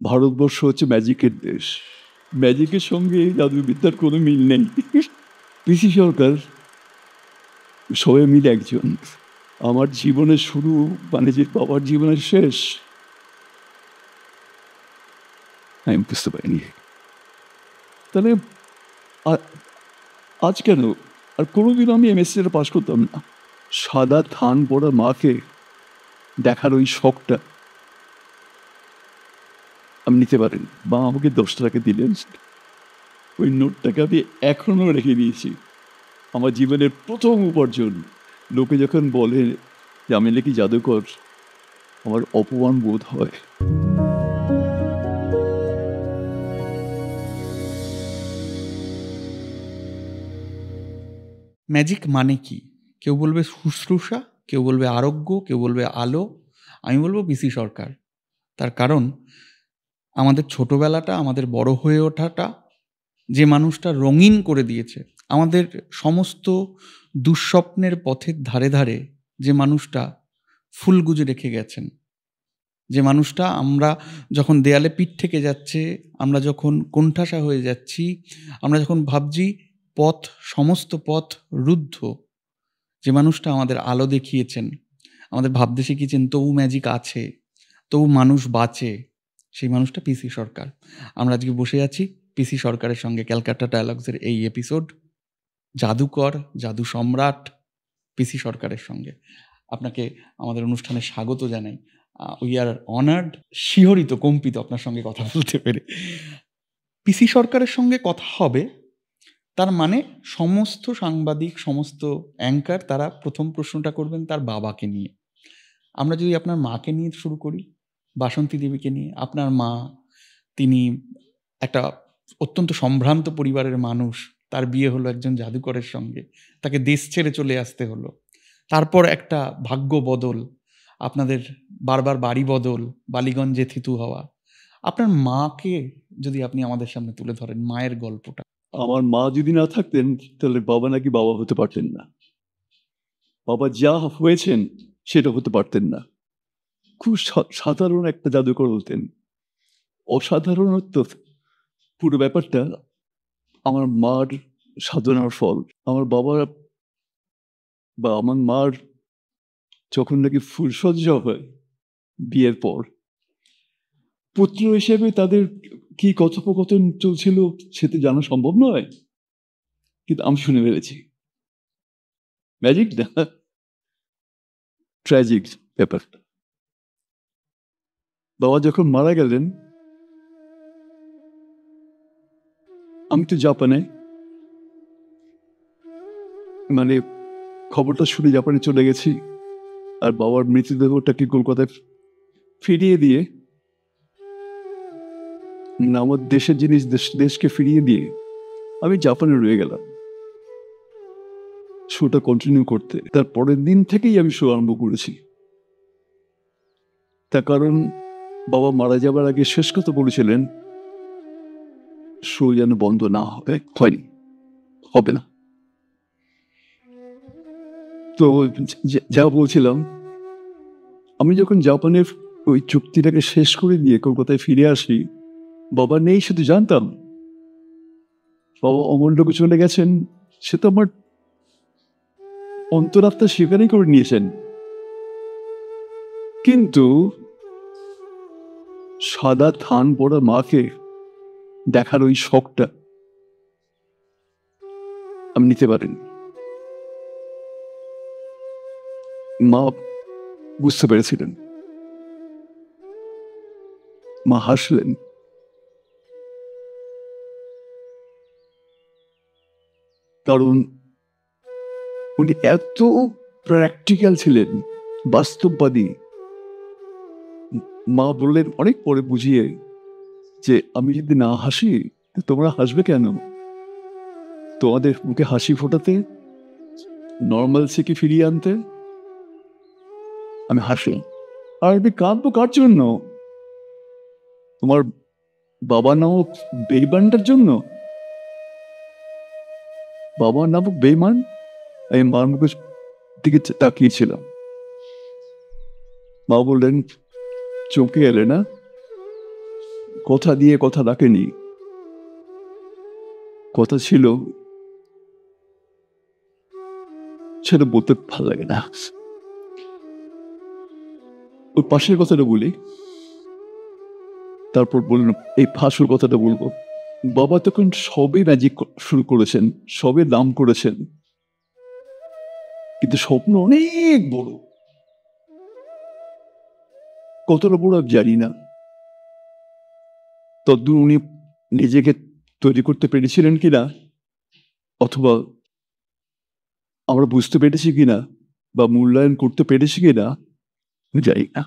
ভারতবর্ষ হচ্ছে ম্যাজিকের দেশ। ম্যাজিকের সঙ্গে জাদুবিদ্যার কোনো মিল নেই। পিসি সরকার সবাই মিলে একজন। আমার জীবনের শুরু মানে যে বাবার জীবনের শেষ আমি বুঝতে পারিনি। তাহলে আজ কেন আর কোনোদিন আমি এমএসসিটা পাস করতাম না। সাদা থান পড়া মাকে দেখার ওই শখটা আমি নিতে পারিনি। মা আমাকে 10 টাকা দিলেন, ওই নোটটাকে আমি এখনও রেখে দিয়েছি। আমার জীবনের প্রথম উপার্জন। লোকে যখন বলে যে আমি নাকি জাদুকর, আমার অপমান বোধ হয়। ম্যাজিক মানে কি? কেউ বলবে শুশ্রূষা, কেউ বলবে আরোগ্য, কেউ বলবে আলো, আমি বলবো পিসি সরকার। তার কারণ আমাদের ছোটবেলাটা, আমাদের বড় হয়ে ওঠাটা যে মানুষটা রঙিন করে দিয়েছে, আমাদের সমস্ত দুঃস্বপ্নের পথের ধারে ধারে যে মানুষটা ফুল গুজে রেখে গেছেন, যে মানুষটা আমরা যখন দেয়ালে পিঠ থেকে যাচ্ছে, আমরা যখন কোণঠাসা হয়ে যাচ্ছি, আমরা যখন ভাবছি পথ, সমস্ত পথ রুদ্ধ, যে মানুষটা আমাদের আলো দেখিয়েছেন, আমাদের ভাবতে শিখিয়েছেন তবু ম্যাজিক আছে, তবু মানুষ বাঁচে, সেই মানুষটা পিসি সরকার। আমরা আজকে বসে আছি পিসি সরকারের সঙ্গে ক্যালকাটা ডায়ালগসের এই এপিসোড, জাদুকর, জাদু সম্রাট পিসি সরকারের সঙ্গে। আপনাকে আমাদের অনুষ্ঠানে স্বাগত জানাই। উই আর অনার্ড, শিহরিত, কম্পিত আপনার সঙ্গে কথা বলতে পেরে। পিসি সরকারের সঙ্গে কথা হবে, তার মানে সমস্ত সাংবাদিক, সমস্ত অ্যাঙ্কার তারা প্রথম প্রশ্নটা করবেন তার বাবাকে নিয়ে। আমরা যদি আপনার মাকে নিয়ে শুরু করি, বাসন্তী দেবীকে নিয়ে। আপনার মা, তিনি একটা অত্যন্ত সম্ভ্রান্ত পরিবারের মানুষ, তার বিয়ে হলো একজন জাদুকরের সঙ্গে, তাকে দেশ ছেড়ে চলে আসতে হলো। তারপর একটা ভাগ্য বদল, আপনাদের বারবার বাড়ি বদল, বালিগঞ্জে থিতু হওয়া। আপনার মাকে যদি আপনি আমাদের সামনে তুলে ধরেন, মায়ের গল্পটা। আমার মা যদি না থাকতেন তাহলে বাবা নাকি বাবা হতে পারতেন না। বাবা যা হয়েছেন সেটা হতে পারতেন না। খুব সাধারণ একটা জাদুকর হতেন। অসাধারণত্ব পুরো ব্যাপারটা আমার মার সাধনার ফল। আমার বাবা বা আমার মার যখন নাকি ফুলসজ্জা হয় বিয়ের পর, পুত্র হিসেবে তাদের কি কথোপকথন চলছিল সেটা জানা সম্ভব নয়, কিন্তু আমি শুনে ফেলেছি। ম্যাজিক না, ট্র্যাজিক ব্যাপার। বাবা যখন মারা গেলেন, আমি তো জাপানে, মানে খবরটা শুনে জাপানে চলে গেছি। আর বাবার মৃতদেহটাকে কলকাতায় ফিরিয়ে দিয়ে, আমার দেশের জিনিস দেশকে ফিরিয়ে দিয়ে আমি জাপানে রয়ে গেলাম শোটা কন্টিনিউ করতে। তার পরের দিন থেকেই আমি শো আরম্ভ করেছি। তার কারণ বাবা মারা যাবার আগে শেষ কথা বলেছিলেন, শো যেন বন্ধ না হবে। হয়নি, হবে না। তো যা বলছিলাম, আমি যখন জাপানের ওই চুক্তিটাকে শেষ করে দিয়ে কলকাতায় ফিরে আসি, বাবা নেই শুধু জানতাম। বাবা অমরলোকে চলে গেছেন সে তো আমার অন্তরাত্মা স্বীকারই করে নিয়েছেন। কিন্তু সাদা থান পড়া মাকে দেখার ওই শখটা আমি নিতে পারিনি। মা বুঝতে পেরেছিলেন, মা হাসলেন। কারণ উনি এত প্র্যাকটিক্যাল ছিলেন, বাস্তববাদী। মা বললেন অনেক পরে বুঝিয়ে যে আমি যদি না হাসি তোমরা হাসবে কেন? তোমাদের মুখে হাসি ফোটাতে, নর্মালসিকে ফিরিয়ে আনতে আমি হাসি। আর আমি কাঁদবো কার জন্য? তোমার বাবা নামক বেইমানটার জন্য? বাবা নামক বেইমান? আমি মার মুখের দিকে তাকিয়েছিলাম। মা বললেন চমকে এলে না? কথা দিয়ে কথা রাখেনি, কথা ছিল সেটা বলতে ভালো লাগে না। ওই পাশের কথাটা বলি, তারপর বললাম এই ফাঁসুর কথাটা বলবো। বাবা তখন সবে ম্যাজিক শুরু করেছেন, সবে নাম করেছেন, কিন্তু স্বপ্ন অনেক বড়। কতটা বড় আমি জানি না, তদ্দূর উনি নিজেকে তৈরি করতে পেরেছিলেন কিনা, অথবা আমরা বুঝতে পেরেছি কিনা বা মূল্যায়ন করতে পেরেছি কিনা জানি না।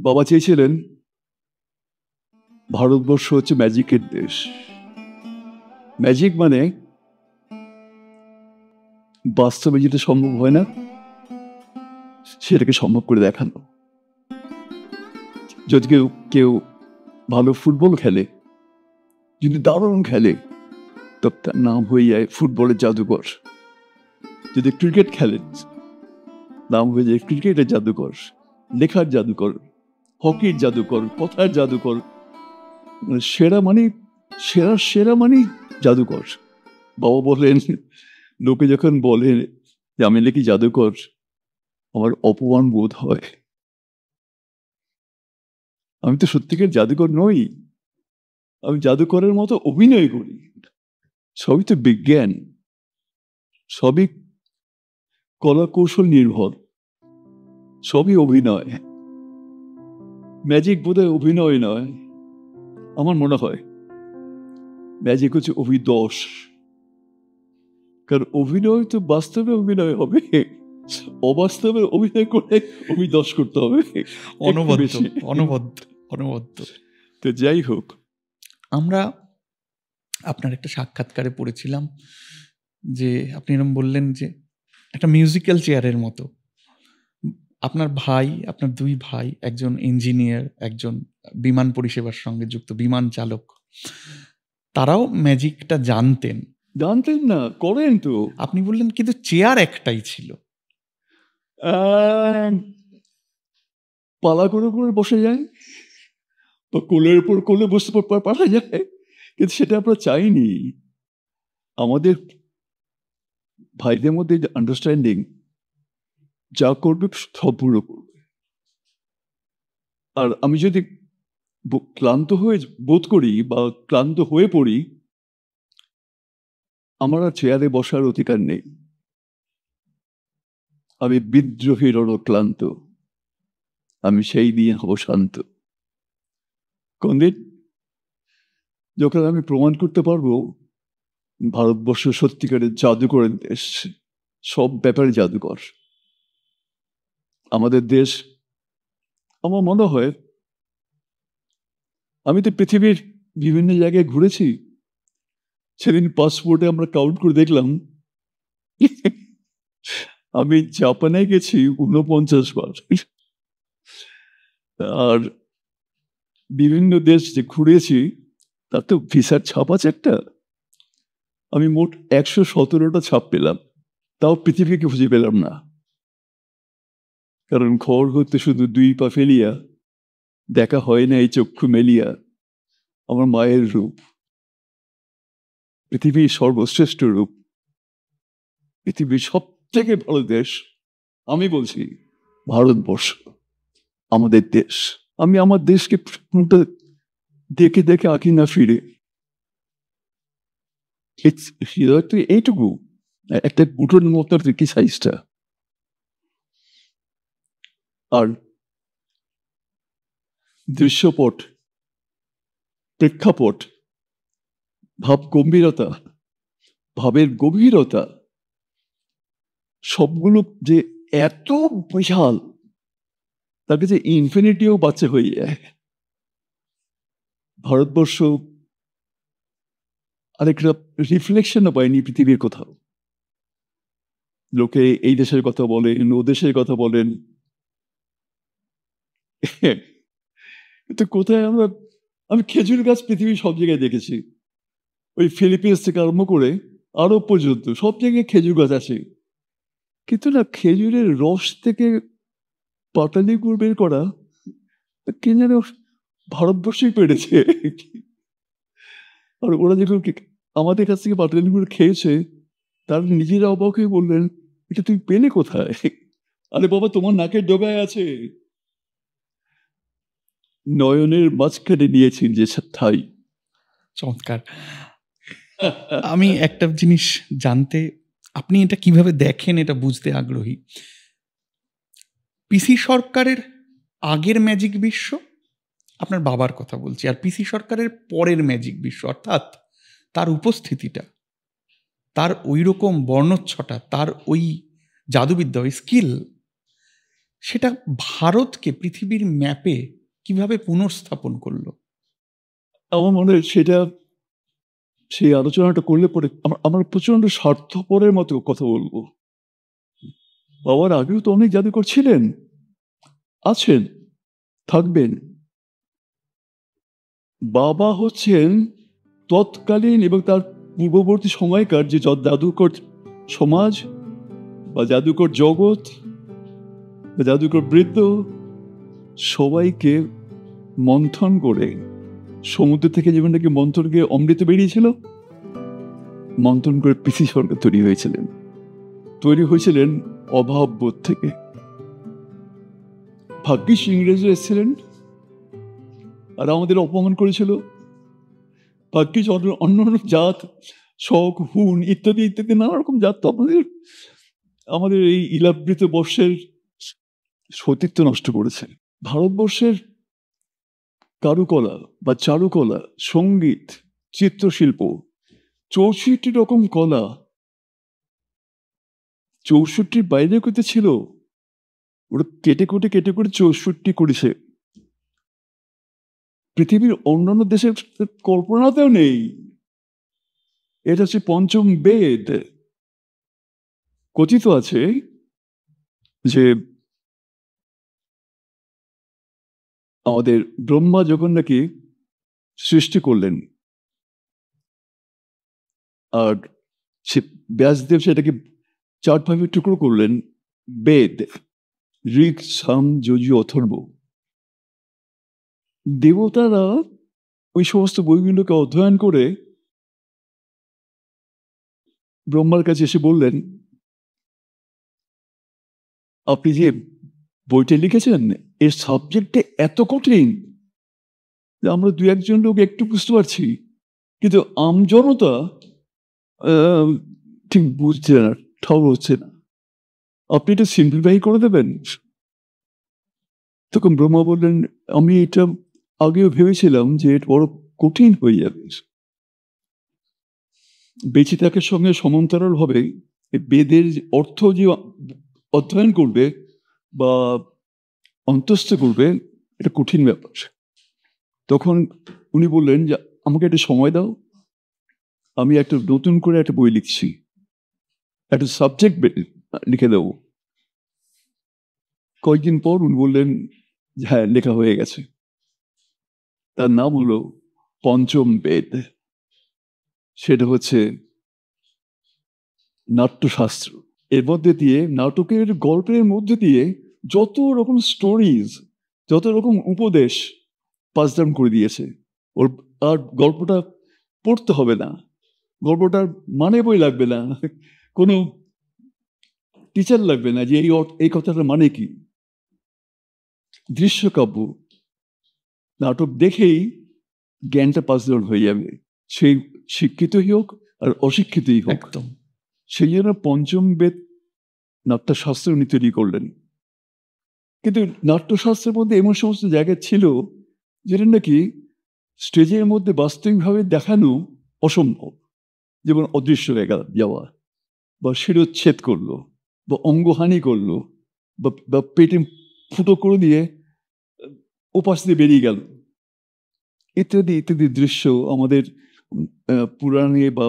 বাবা চেয়েছিলেন ভারতবর্ষ হচ্ছে ম্যাজিকের দেশ। ম্যাজিক মানে বাস্তবে যেটা সম্ভব হয় না সেটাকে সম্ভব করে দেখানো। যদি কেউ কেউ ভালো ফুটবল খেলে, যদি দারুণ খেলে, তবে তার নাম হয়ে যায় ফুটবলের জাদুকর। যদি ক্রিকেট খেলেন, নাম হয়ে যায় ক্রিকেটের জাদুকর, লেখার জাদুকর, হকির জাদুকর, কথার জাদুকর। সেরা মানে সেরা সেরা মানে জাদুকর। বাবা বলেন, লোকে যখন বলে যে আমি নাকি জাদুকর, আমার অপমান বোধ হয়। আমি তো সত্যিকার জাদুকর নই, আমি জাদুকরের মতো অভিনয় করি। সবই তো বিজ্ঞান, সবই কলা কৌশল নির্ভর, সবই অভিনয়। ম্যাজিক বোধহয় অভিনয় নয়, আমার মনে হয় ম্যাজিক হচ্ছে অভিদশ। কারণ অভিনয় তো বাস্তবে অভিনয় হবে, অবাস্তবে অভিনয় করে অভিদশ করতে হবে। অনবদ্য অনবদ্য অনবদ্য। তো যাই হোক, আমরা আপনার একটা সাক্ষাৎকারে পড়েছিলাম যে আপনি এরকম বললেন যে একটা মিউজিক্যাল চেয়ারের মতো আপনার ভাই, আপনার দুই ভাই, একজন ইঞ্জিনিয়ার, একজন বিমান পরিষেবার সঙ্গে যুক্ত বিমান চালক, তারাও ম্যাজিকটা জানতেন। জানতেন না, করেন তো। আপনি বললেন কিন্তু চেয়ার একটাই ছিল। পালা করে করে বসে যায় বা কোলের উপর কোলে বসে পাঠা যায়, কিন্তু সেটা আমরা চাইনি। আমাদের ভাইদের মধ্যে যে আন্ডারস্ট্যান্ডিং, যা করবে সব পুরো করবে। আর আমি যদি ক্লান্ত হয়ে বোধ করি বা ক্লান্ত হয়ে পড়ি, আমার আর চেয়ারে বসার অধিকার নেই। আমি বিদ্রোহীর ক্লান্ত, আমি সেই দিয়ে হব শান্ত। কোনদিন যখন আমি প্রমাণ করতে পারবো ভারতবর্ষ সত্যিকারের জাদুকরের দেশ, সব ব্যাপারে জাদুকর আমাদের দেশ। আমার মনে হয়, আমি তো পৃথিবীর বিভিন্ন জায়গায় ঘুরেছি, সেদিন পাসপোর্টে আমরা কাউন্ট করে দেখলাম আমি জাপানে গেছি 49 বার। আর বিভিন্ন দেশ যে ঘুরেছি তার তো ভিসার ছাপ আছে একটা, আমি মোট 117টা ছাপ পেলাম, তাও পৃথিবীকে খুঁজে পেলাম না। কারণ ঘর হতে শুধু 2 পা ফেলিয়া, দেখা হয় না এই চক্ষু মেলিয়া আমার মায়ের রূপ। পৃথিবীর সর্বশ্রেষ্ঠ রূপ, পৃথিবীর সব থেকে ভালো দেশ আমি বলছি ভারতবর্ষ, আমাদের দেশ। আমি আমার দেশকে দেখে দেখে আঁকি না ফিরে। এইটুকু একটা বুটোর মতো কি সাইজটা। আর দৃশ্যপট, প্রেক্ষাপট, ভাব গম্ভীরতা, ভাবের গভীরতা, সবগুলো যে এত বিশাল, তার কাছে ইনফিনিটিও বাচ্চা হয়ে যায়। ভারতবর্ষ আরেকটা রিফ্লেকশনও পায়নি পৃথিবীর কোথাও। লোকে এই দেশের কথা বলেন, ও দেশের কথা বলেন, কিন্তু কোথায় আমি খেজুর গাছ পৃথিবীর সব জায়গায় দেখেছি, ওই ফিলিপিন্স থেকে আরম্ভ করে আরব পর্যন্ত সব জায়গায় খেজুর গাছ আছে, কিন্তু না খেজুরের রস থেকে পাটালি গুড় বের করা কে যেন ভারতবর্ষেই পেরেছে। আর ওরা যখন আমাদের কাছ থেকে পাটালিগুলো খেয়েছে, তারা নিজেরা অবাক হয়ে বললেন, এটা তুমি পেলে কোথায়? আরে বাবা, তোমার নাকের ডগায় আছে। নয়নের মাঝখানে নিয়েছেন যে ঠাই। চমৎকার। আমি একটা জিনিস জানতে, আপনি এটা কিভাবে দেখেন এটা বুঝতে আগ্রহী। পিসি সরকারের আগের ম্যাজিক বিশ্ব, আপনার বাবার কথা বলছি, আর পিসি সরকারের পরের ম্যাজিক বিশ্ব, অর্থাৎ তার উপস্থিতিটা, তার ওই রকম বর্ণচ্ছটা, তার ওই জাদুবিদ্যা, ওই স্কিল, সেটা ভারতকে পৃথিবীর ম্যাপে কিভাবে পুনর্স্থাপন করলো? আমার মনে হয় সেটা, সেই আলোচনাটা করলে পরে আমার প্রচন্ড স্বার্থপরের মতো কথা বলবো। বাবার আগেও তো অনেক জাদুকর ছিলেন, আছেন, থাকবেন। বাবা হচ্ছেন তৎকালীন এবং তার পূর্ববর্তী সময়কার যে জাদুকর সমাজ বা জাদুকর জগৎ বা জাদুকর বৃদ্ধ, সবাইকে মন্থন করে, সমুদ্র থেকে যেমন নাকি মন্থন গিয়ে অমৃত বেরিয়েছিল, মন্থন করে পিসি সরকার তৈরি হয়েছিলেন অভাব বোধ থেকে। ভাগ্যিস ইংরেজরা এসেছিলেন আর আমাদের অপমান করেছিল। ভাগ্যিস অন্য জাত, শক, হুন ইত্যাদি ইত্যাদি নানা রকম জাত তো আমাদের এই ইলাবৃত বর্ষের সতীত্ব নষ্ট করেছে। ভারতবর্ষের কারুকলা বা চারুকলা, সঙ্গীত, চিত্রশিল্প, 64 রকম কলা 64 বাইরে করতে ছিল, ওরা কেটে করে 64 করেছে। পৃথিবীর অন্যান্য দেশের কল্পনাতেও নেই। এটা হচ্ছে পঞ্চম বেদ। কথিত আছে যে আমাদের ব্রহ্মা যখন নাকি সৃষ্টি করলেন, আর সে ব্যাসদেব সেটাকে 4 ভাগে টুকরো করলেন, বেদ, ঋক, সাম, যজু, অথর্ব। দেবতারা ওই সমস্ত বইগুলোকে অধ্যয়ন করে ব্রহ্মার কাছে এসে বললেন, আপনি যে বইটা লিখেছেন এর সাবজেক্টে এত কঠিন যে আমরা 2-1 লোক একটু বুঝতে পারছি, কিন্তু আমজনতা ঠিক বুঝছে না, ঠাউর হচ্ছে না, আপনি এটা সিম্পলিফাই করে দেবেন। তখন ব্রহ্মা বললেন, আমি এটা আগেও ভেবেছিলাম যে এটা বড় কঠিন হয়ে যাবে। বেঁচে থাকার সঙ্গে সমান্তরাল হবে বেদের অর্থ যে অধ্যয়ন করবে বা অন্তস্থ করবে, এটা কঠিন ব্যাপার। তখন উনি বললেন যে আমাকে একটা সময় দাও, আমি একটা নতুন করে একটা বই লিখছি, একটা সাবজেক্ট লিখে দেবো। কয়েকদিন পর উনি বললেন, হ্যাঁ, লেখা হয়ে গেছে। তার নাম হলো পঞ্চম বেদ। সেটা হচ্ছে নাট্যশাস্ত্র। এর মধ্যে দিয়ে, নাটকের গল্পের মধ্যে দিয়ে যত রকম স্টোরিজ, যত রকম উপদেশ পাস ডাউন করে দিয়েছে। ওর আর গল্পটা পড়তে হবে না, গল্পটার মানে বই লাগবে না, কোনো টিচার লাগবে না যে এই কথাটার মানে কি। দৃশ্যকাব্য, নাটক দেখেই জ্ঞানটা পাস ডাউন হয়ে যাবে, সেই শিক্ষিতই হোক আর অশিক্ষিতই হোক। একদম। সেই জন্য পঞ্চম বেদ নাট্যশাস্ত্র উনি তৈরি করলেন। কিন্তু নাট্যশাস্ত্রের মধ্যে এমন সমস্ত জায়গা ছিল যেটা নাকি স্টেজের মধ্যে বাস্তবিকভাবে দেখানো অসম্ভব। যেমন অদৃশ্য হয়ে যাওয়া, বা শিরোচ্ছেদ করলো, বা অঙ্গহানি করলো, বা পেটে ফুটো করে দিয়ে ওপাশ দিয়ে বেরিয়ে গেল, ইত্যাদি ইত্যাদি দৃশ্য আমাদের পুরাণে বা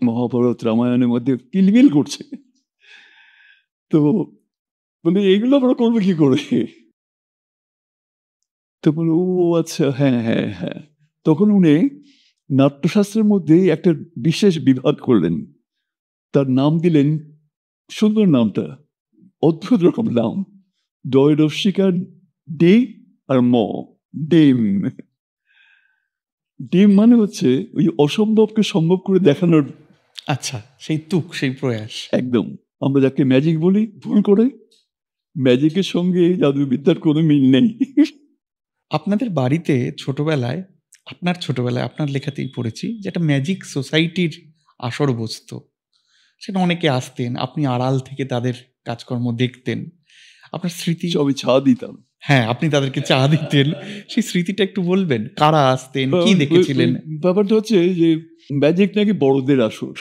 মহাভারত, রামায়ণের মধ্যে কিলবিল করছে। তো মানে এইগুলো আমরা করবো কি করে? তো বলল, ও আচ্ছা, হ্যাঁ হ্যাঁ হ্যাঁ। তখন উনি নাট্যশাস্ত্রের মধ্যে একটা বিশেষ বিভাগ করলেন, তার নাম দিলেন, সুন্দর নামটা, অদ্ভুত রকম নাম, ডয়রস্বিকার ডে আর ডিম। ডিম মানে হচ্ছে ওই অসম্ভবকে সম্ভব করে দেখানোর। আচ্ছা, সেই তুক, সেই প্রয়াস। একদম। আমরা যাকে ম্যাজিক বলি ভুল করে, ম্যাজিকের সঙ্গে জাদুবিদ্যার কোনো মিল নেই। আপনাদের বাড়িতে ছোটবেলায়, আপনার লেখাতেই পড়েছি যে একটা ম্যাজিক সোসাইটির আসর বসতো। সেটা অনেকে আসতেন, আপনি আড়াল থেকে তাদের কাজকর্ম দেখতেন। আপনার স্মৃতি? সবই ছা দিতাম। হ্যাঁ, আপনি তাদেরকে চা দিতেন। সেই স্মৃতিটা একটু বলবেন? কারা আসতেন, কি দেখেছিলেন? ব্যাপারটা হচ্ছে যে ম্যাজিক নাকি বড়দের আসর।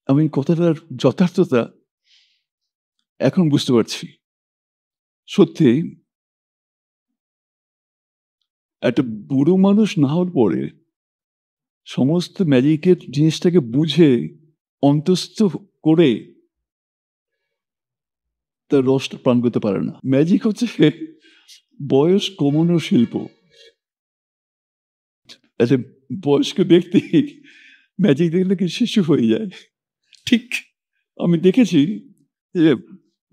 আমি কথাটার যথার্থতা এখন বুঝতে পারছি। সত্যি একটা বুড়ো মানুষ না হওয়ার পরে সমস্ত ম্যাজিকের জিনিসটাকে বুঝে অন্তস্থ করে তার রসটা পান করতে পারে না। ম্যাজিক হচ্ছে বয়স কমানোর শিল্প। একটা বয়স্ক ব্যক্তি ম্যাজিক দেখলে কি শিশু হয়ে যায়। ঠিক আমি দেখেছি যে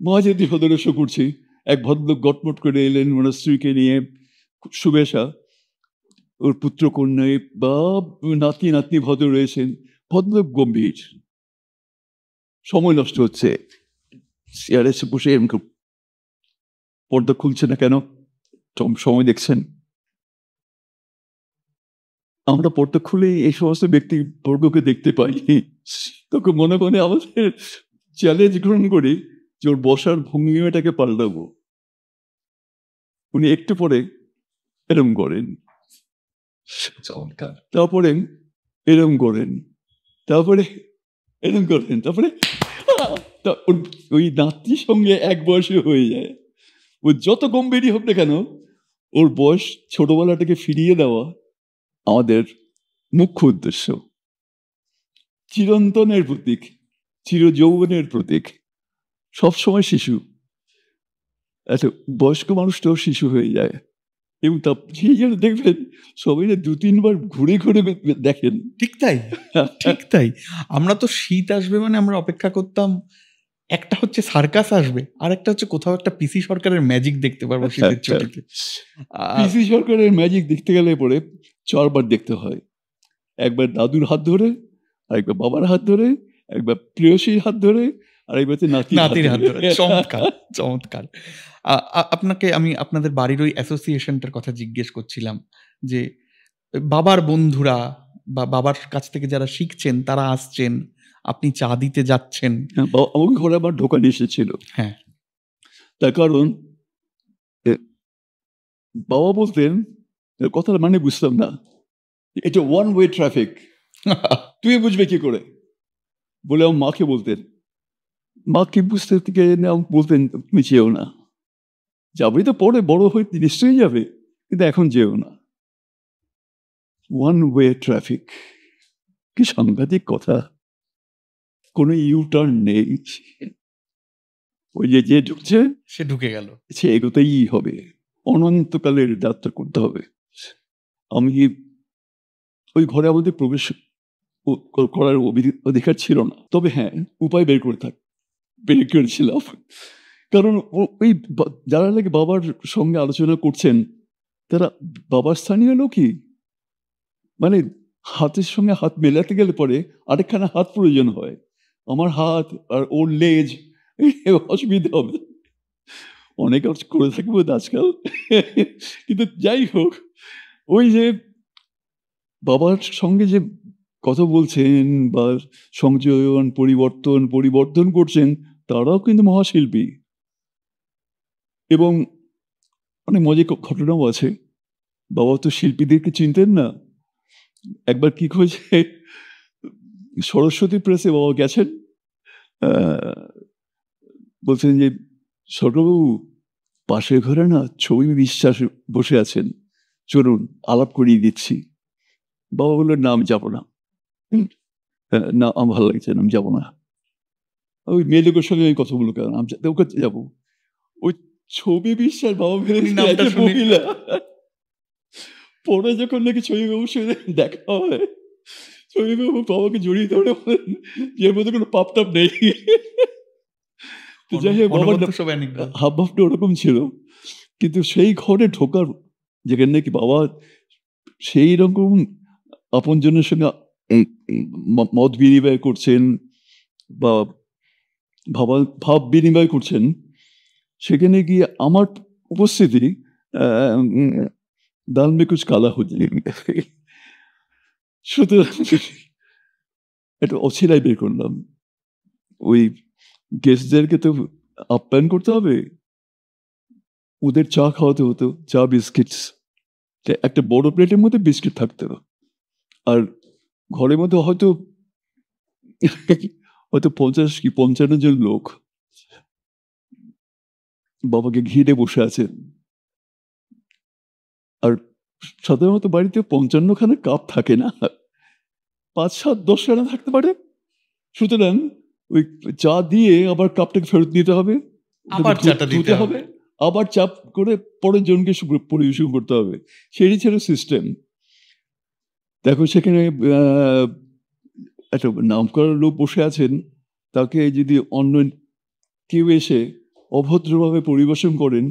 মহাজাতি ভদ্রদর্শ করছি, এক ভদ্রলোক গটমট করে এলেন ওনার স্ত্রীকে নিয়ে, শুভেচ্ছা, ওর পুত্র কন্যা বা নাতি নাতনি ভদ্র রয়েছেন, ভদ্রলোক গম্ভীর, সময় নষ্ট হচ্ছে, চেয়ারে এসে বসে এরকম পর্দা খুলছে না কেন, সময় দেখছেন। আমরা পর্দা খুলে এই সমস্ত ব্যক্তি বর্গকে দেখতে পাই, তখন মনে মনে আমাদের চ্যালেঞ্জ গ্রহণ করি যে ওর বসার ভঙ্গিমাটাকে পাল্টাবো। উনি একটু পরে এরম করেন, তারপরে এরম করেন, তারপরে এরম করেন, তারপরে ওই নাতির সঙ্গে এক বয়সে হয়ে যায়। ও যত গম্ভীরই হোক না কেন, ওর বয়স ছোটবেলাটাকে ফিরিয়ে দেওয়া আমাদের মুখ্য উদ্দেশ্য। চিরন্তনের প্রতীক, চির যৌবনের প্রতীক, সবসময় শিশু। আচ্ছা, বয়স্ক মানুষটাও শিশু হয়ে যায়, এবং তা সেই জন্য দেখবেন সবাই 2-3 বার ঘুরে ঘুরে দেখেন। ঠিক তাই, ঠিক তাই। আমরা তো শীত আসবে মানে আমরা অপেক্ষা করতাম, একটা হচ্ছে সার্কাস আসবে, আর একটা হচ্ছে কোথাও একটা পিসি সরকারের ম্যাজিক দেখতে পারবো শীতের ছুটিতে। পিসি সরকারের ম্যাজিক দেখতে গেলে পরে 4 বার দেখতে হয়। একবার দাদুর হাত ধরে, আরেকবার বাবার হাত ধরে, একবার প্রেয়সীর হাত ধরে, আর একবার নাতির হাত ধরে। চমৎকার, চমৎকার। আপনাকে আমি আপনাদের বাড়ির ওই অ্যাসোসিয়েশনটার কথা জিজ্ঞেস করছিলাম যে বাবার বন্ধুরা বা বাবার কাছ থেকে যারা শিখছেন তারা আসছেন, আপনি চা দিতে যাচ্ছেন। আমাকে ঘরে আমার ঢোকানি এসেছিল। হ্যাঁ, তার কারণ বাবা বলতেন, কথার মানে বুঝতাম না, এটা 1-way ট্রাফিক, তুই বুঝবে কি করে বলে আমার মাকে বলতেন। মা কি বুঝতে থেকে বলতেন, তুমি যেও না, যাবেই তো পরে বড় হয়ে নিশ্চয়ই যাবে, কিন্তু এখন যেও না। 1-way ট্রাফিক, কি সাংঘাতিক কথা। কোনো ইউটার্ন নেই, ওই যে ঢুকছে সে ঢুকে গেল, সে এগোতেই হবে, অনন্তকালের যাত্রা করতে হবে। আমি ওই ঘরে আমাদের প্রবেশ করার অধিকার ছিল না, তবে হ্যাঁ উপায় বের করেছিলাম। কারণ ওই যারা নাকি বাবার সঙ্গে আলোচনা করছেন তারা বাবার স্থানীয় লোকই, মানে হাতের সঙ্গে হাত মেলাতে গেলে পরে আরেকখানা হাত প্রয়োজন হয়, আমার হাত আর ওর লেজ, অসুবিধা হবে। অনেক করে থাকবো আজকাল, কিন্তু যাই হোক, ওই যে বাবার সঙ্গে যে কথা বলছেন বা সংযোজন পরিবর্তন করছেন, তারাও কিন্তু মহাশিল্পী। এবং অনেক মজার ঘটনাও আছে। বাবা তো শিল্পীদেরকে চিনতেন না। একবার কি হয়েছে, সরস্বতী প্রেসে বাবা গেছেন, বলছেন যে ছোটবাবু পাশের ঘরে না ছবি বিশ্বাস বসে আছেন, চলুন আলাপ করিয়ে দিচ্ছি। বাবা বললেন না আমি যাবো না, না আমার ভালো লাগছে না, আমি যাবো না। ওই মেয়ে লোকের সঙ্গে আমি কথা বলবো কেন, আমি ওকে যাবো। ওই ছবি বিশ্বাস বাবা মহিলা, পরে যখন নাকি ছবিবাবুর সঙ্গে দেখা হয়, ছবিবাবু বাবাকে জড়িয়ে ধরে বলেন যে এর মধ্যে কোনো পাপ টাপ নেই। তো যাই হোক, বাবার অনবদ্য সব anecdote। হাবভাবটা ওরকম ছিল। কিন্তু সেই ঘরে ঢোকার, যেখানে নাকি বাবা সেই রকম আপনজনের সঙ্গে মত বিনিময় করছেন বা ভাব বিনিময় করছেন, সেখানে গিয়ে আমার উপস্থিতি দাল মে কুছ কালা হয়ে যায়। সুতরাং একটা অছিলাই বের করলাম। ওই গেস্টদেরকে তো আপ্যায়ন করতে হবে, ওদের চা খাওয়াতে হতো, চা বিস্কিটস, একটা বড় প্লেটের মধ্যে বিস্কিট থাকতো। আর ঘরের মধ্যে হয়তো 50 কি 55 জন লোক বাবাকে ঘিরে বসে আছেন। আর সাধারণত বাড়িতে 55 খানা কাপ থাকে না, 5, 7, 10 খানা থাকতে পারে। সুতরাং ওই চা দিয়ে আবার কাপটাকে ফেরত নিতে হবে, আবার চাটা দিতে হবে, আবার চাপ করে পরের জনকে পরিবেশন করতে হবে। সেই ছিল সিস্টেম। দেখো সেখানে একটা নামকরা লোক বসে আছেন, তাকে যদি অন্য কেউ এসে অভদ্রভাবে পরিবেশন করেন,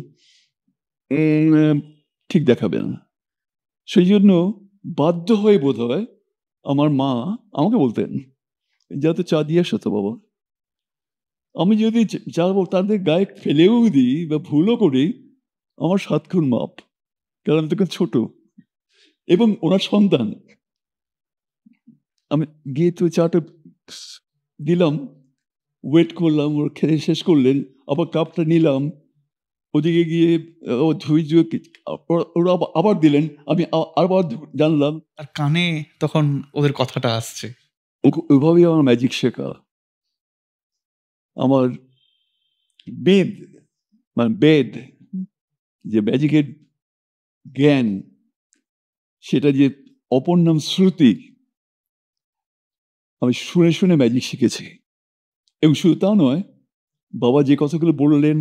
ঠিক দেখাবে না। সেই জন্য বাধ্য হয়ে বোধ হয় আমার মা আমাকে বলতেন, যাতে চা দিয়ে আসো তো বাবা। আমি যদি চা তাদের গায়ে ফেলেও দিই বা ভুলও করি, আমার 7 খুন মাপ, কারণ আমি তখন ছোট এবং ওনার সন্তান। আমি গিয়ে তো চাটা দিলাম, ওয়েট করলাম, ওরা খেয়ে শেষ করলেন, আবার কাপটা নিলাম, ওদিকে গিয়ে ওরা আবার দিলেন, আমি আবার জানলাম। আর কানে তখন ওদের কথাটা আসছে। ওইভাবেই আমার ম্যাজিক শেখা। আমার বেদ যে ম্যাজিকের জ্ঞান, সেটা যে অপর নাম শ্রুতি, আমি শুনে শুনে ম্যাজিক শিখেছি। এবং শুধু তা নয়, বাবা যে কথাগুলো বললেন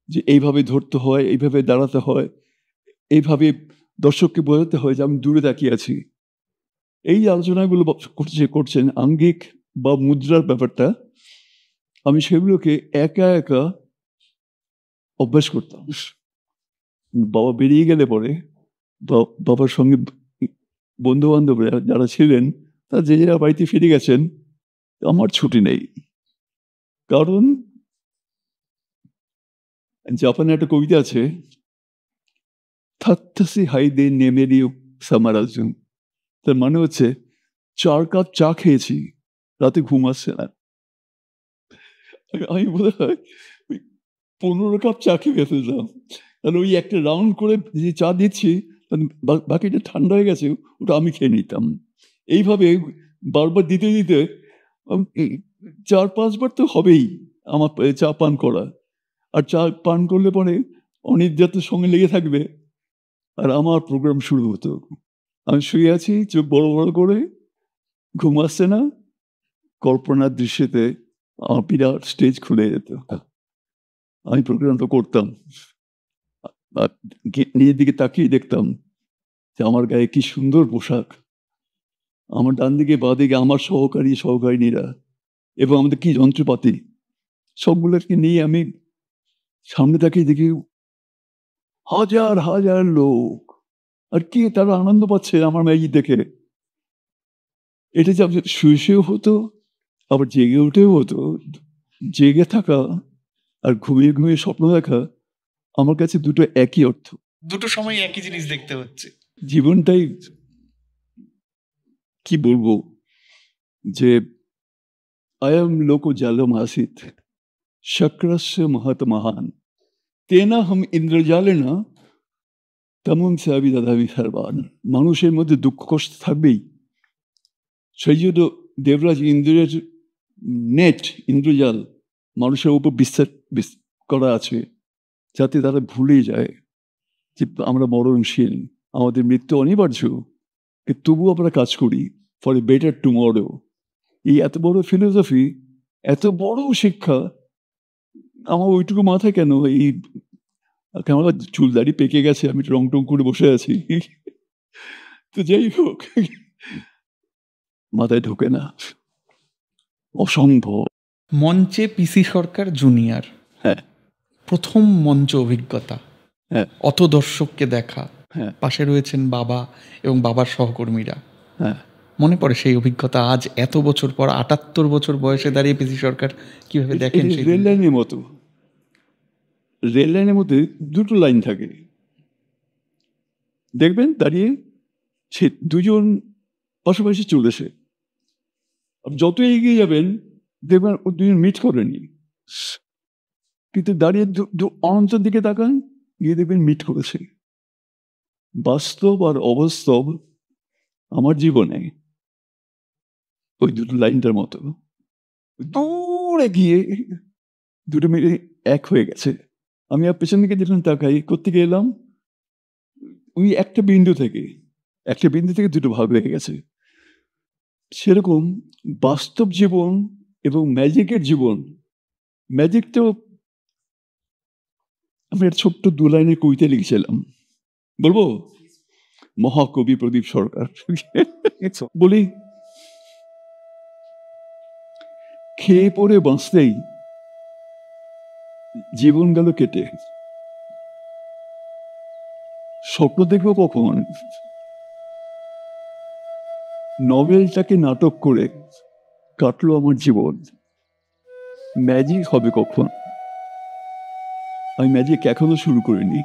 যে এইভাবে ধরতে হয়, এইভাবে দাঁড়াতে হয়, এইভাবে দর্শককে বোঝাতে হয় যে আমি দূরে তাকিয়ে আছি, এই আলোচনাগুলো করছেন আঙ্গিক বা মুদ্রার ব্যাপারটা, আমি সেগুলোকে একা একা অভ্যাস করতাম। বাবা বেরিয়ে গেলে পরে বাবার সঙ্গে বন্ধু বান্ধবরা যারা ছিলেন, তারা যে যারা বাড়িতে ফিরে গেছেন, আমার ছুটি নেই। কারণ জাপানে একটা কবিতা আছে, থাত্তাসি হাইদে নেমেরিও সামারাজুন, তার মানে হচ্ছে 4 কাপ চা খেয়েছি, রাতে ঘুম আসছে না। আমি বোধ হয় 15 কাপ চা খেয়ে ফেলতাম। তাহলে ওই একটা রাউন্ড করে যে চা দিচ্ছি, বাকিটা ঠান্ডা হয়ে গেছে, ওটা আমি খেয়ে নিতাম। এইভাবে বারবার দিতে দিতে 4-5 বার তো হবেই আমার চা পান করা। আর চা পান করলে পরে অনিদ্রা তো সঙ্গে লেগে থাকবে, আর আমার প্রোগ্রাম শুরু হতো। আমি শুয়ে আছি, চোখ বড় বড় করে, ঘুম আসছে না, কল্পনার দৃশ্যেতে আমার বিরাট স্টেজ খুলে যেত, আমি প্রোগ্রামটা করতাম। নিজের দিকে তাকিয়ে দেখতাম যে আমার গায়ে কি সুন্দর পোশাক, আমার ডান দিকে বাঁ দিকে আমার সহকারিনীরা, এবং আমাদের কি যন্ত্রপাতি, সবগুলোকে নিয়ে আমি সামনে তাকিয়ে দেখি হাজার হাজার লোক, আর কি তারা আনন্দ পাচ্ছে আমার ম্যাজিক দেখে। এটা যে শুয়ে শুয়েও হতো, আবার জেগে উঠেও হতো। জেগে থাকা আর ঘুমিয়ে ঘুমিয়ে স্বপ্ন দেখা আমার কাছে দুটো একই অর্থ, দুটো সময় একই জিনিস দেখতে হচ্ছে। জীবনটাই কি বলবো, যে अयम लोको जालम आसित शक्रस्य महत महान तेना हम इंद्रजालेना तमम से আবি দাদাবি সারবান। মানুষের মধ্যে দুঃখ কষ্ট থাকবেই, সেই জন্য দেবরাজ ইন্দ্রের নেট, ইন্দ্রজাল মানুষের উপর বিস্তার করা আছে, যাতে তারা ভুলে যায় যে আমরা মরণশীল, আমাদের মৃত্যু অনিবার্য, কিন্তু তবুও আমরা কাজ করি ফর এ বেটার টুমরো। এই এত বড় ফিলোসফি, এত বড় শিক্ষা আমার ওইটুকু মাথায় কেন? এই আমার চুল দাড়ি পেকে গেছে, আমি রং টং করে বসে আছি, তো যাই হোক, মাথায় ঢোকে না, অসম্ভব। মঞ্চে পিসি সরকার জুনিয়র, হ্যাঁ প্রথম মঞ্চ অভিজ্ঞতা, হ্যাঁ অত দর্শককে দেখা, হ্যাঁ পাশে রয়েছেন বাবা এবং বাবার সহকর্মীরা। হ্যাঁ। মনে পড়ে সেই অভিজ্ঞতা আজ এত বছর পর, ৭৮ বছর বয়সে দাঁড়িয়ে পিসি সরকার কিভাবে দেখেন সেই রেল লাইনের মতো, রেল লাইনের মধ্যে দুটো লাইন থাকে, দেখবেন দাঁড়িয়ে সে দুজন পাশাপাশি চলেছে, যত এগিয়ে যাবেন দেখবেন ও দুজন মিট করেনি, কিন্তু দাঁড়িয়ে অনন্তর দিকে তাকান, গিয়ে দেখবেন মিট করেছে। বাস্তব আর অবাস্তব আমার জীবনে ওই দুটো লাইনটার মতো, দৌড়ে গিয়ে দুটো মিলে এক হয়ে গেছে। আমি আর পেছন দিকে যেরকম তাকাই, কোত্থেকে এলাম, ওই একটা বিন্দু থেকে দুটো ভাগ হয়ে গেছে। সেরকম বাস্তব জীবন এবং ম্যাজিকের জীবন, ম্যাজিক তো আমি একটা ছোট্ট 2 লাইনের কবিতা লিখেছিলাম, বলবো? মহাকবি প্রদীপ সরকার বলি, খেয়ে পড়ে বাঁচতেই জীবন গেল কেটে, স্বপ্ন দেখবো কখন, নভেলটাকে নাটক করে কাটলো আমার জীবন, ম্যাজিক হবে কখন, আমি ম্যাজিক এখনো শুরু করিনি,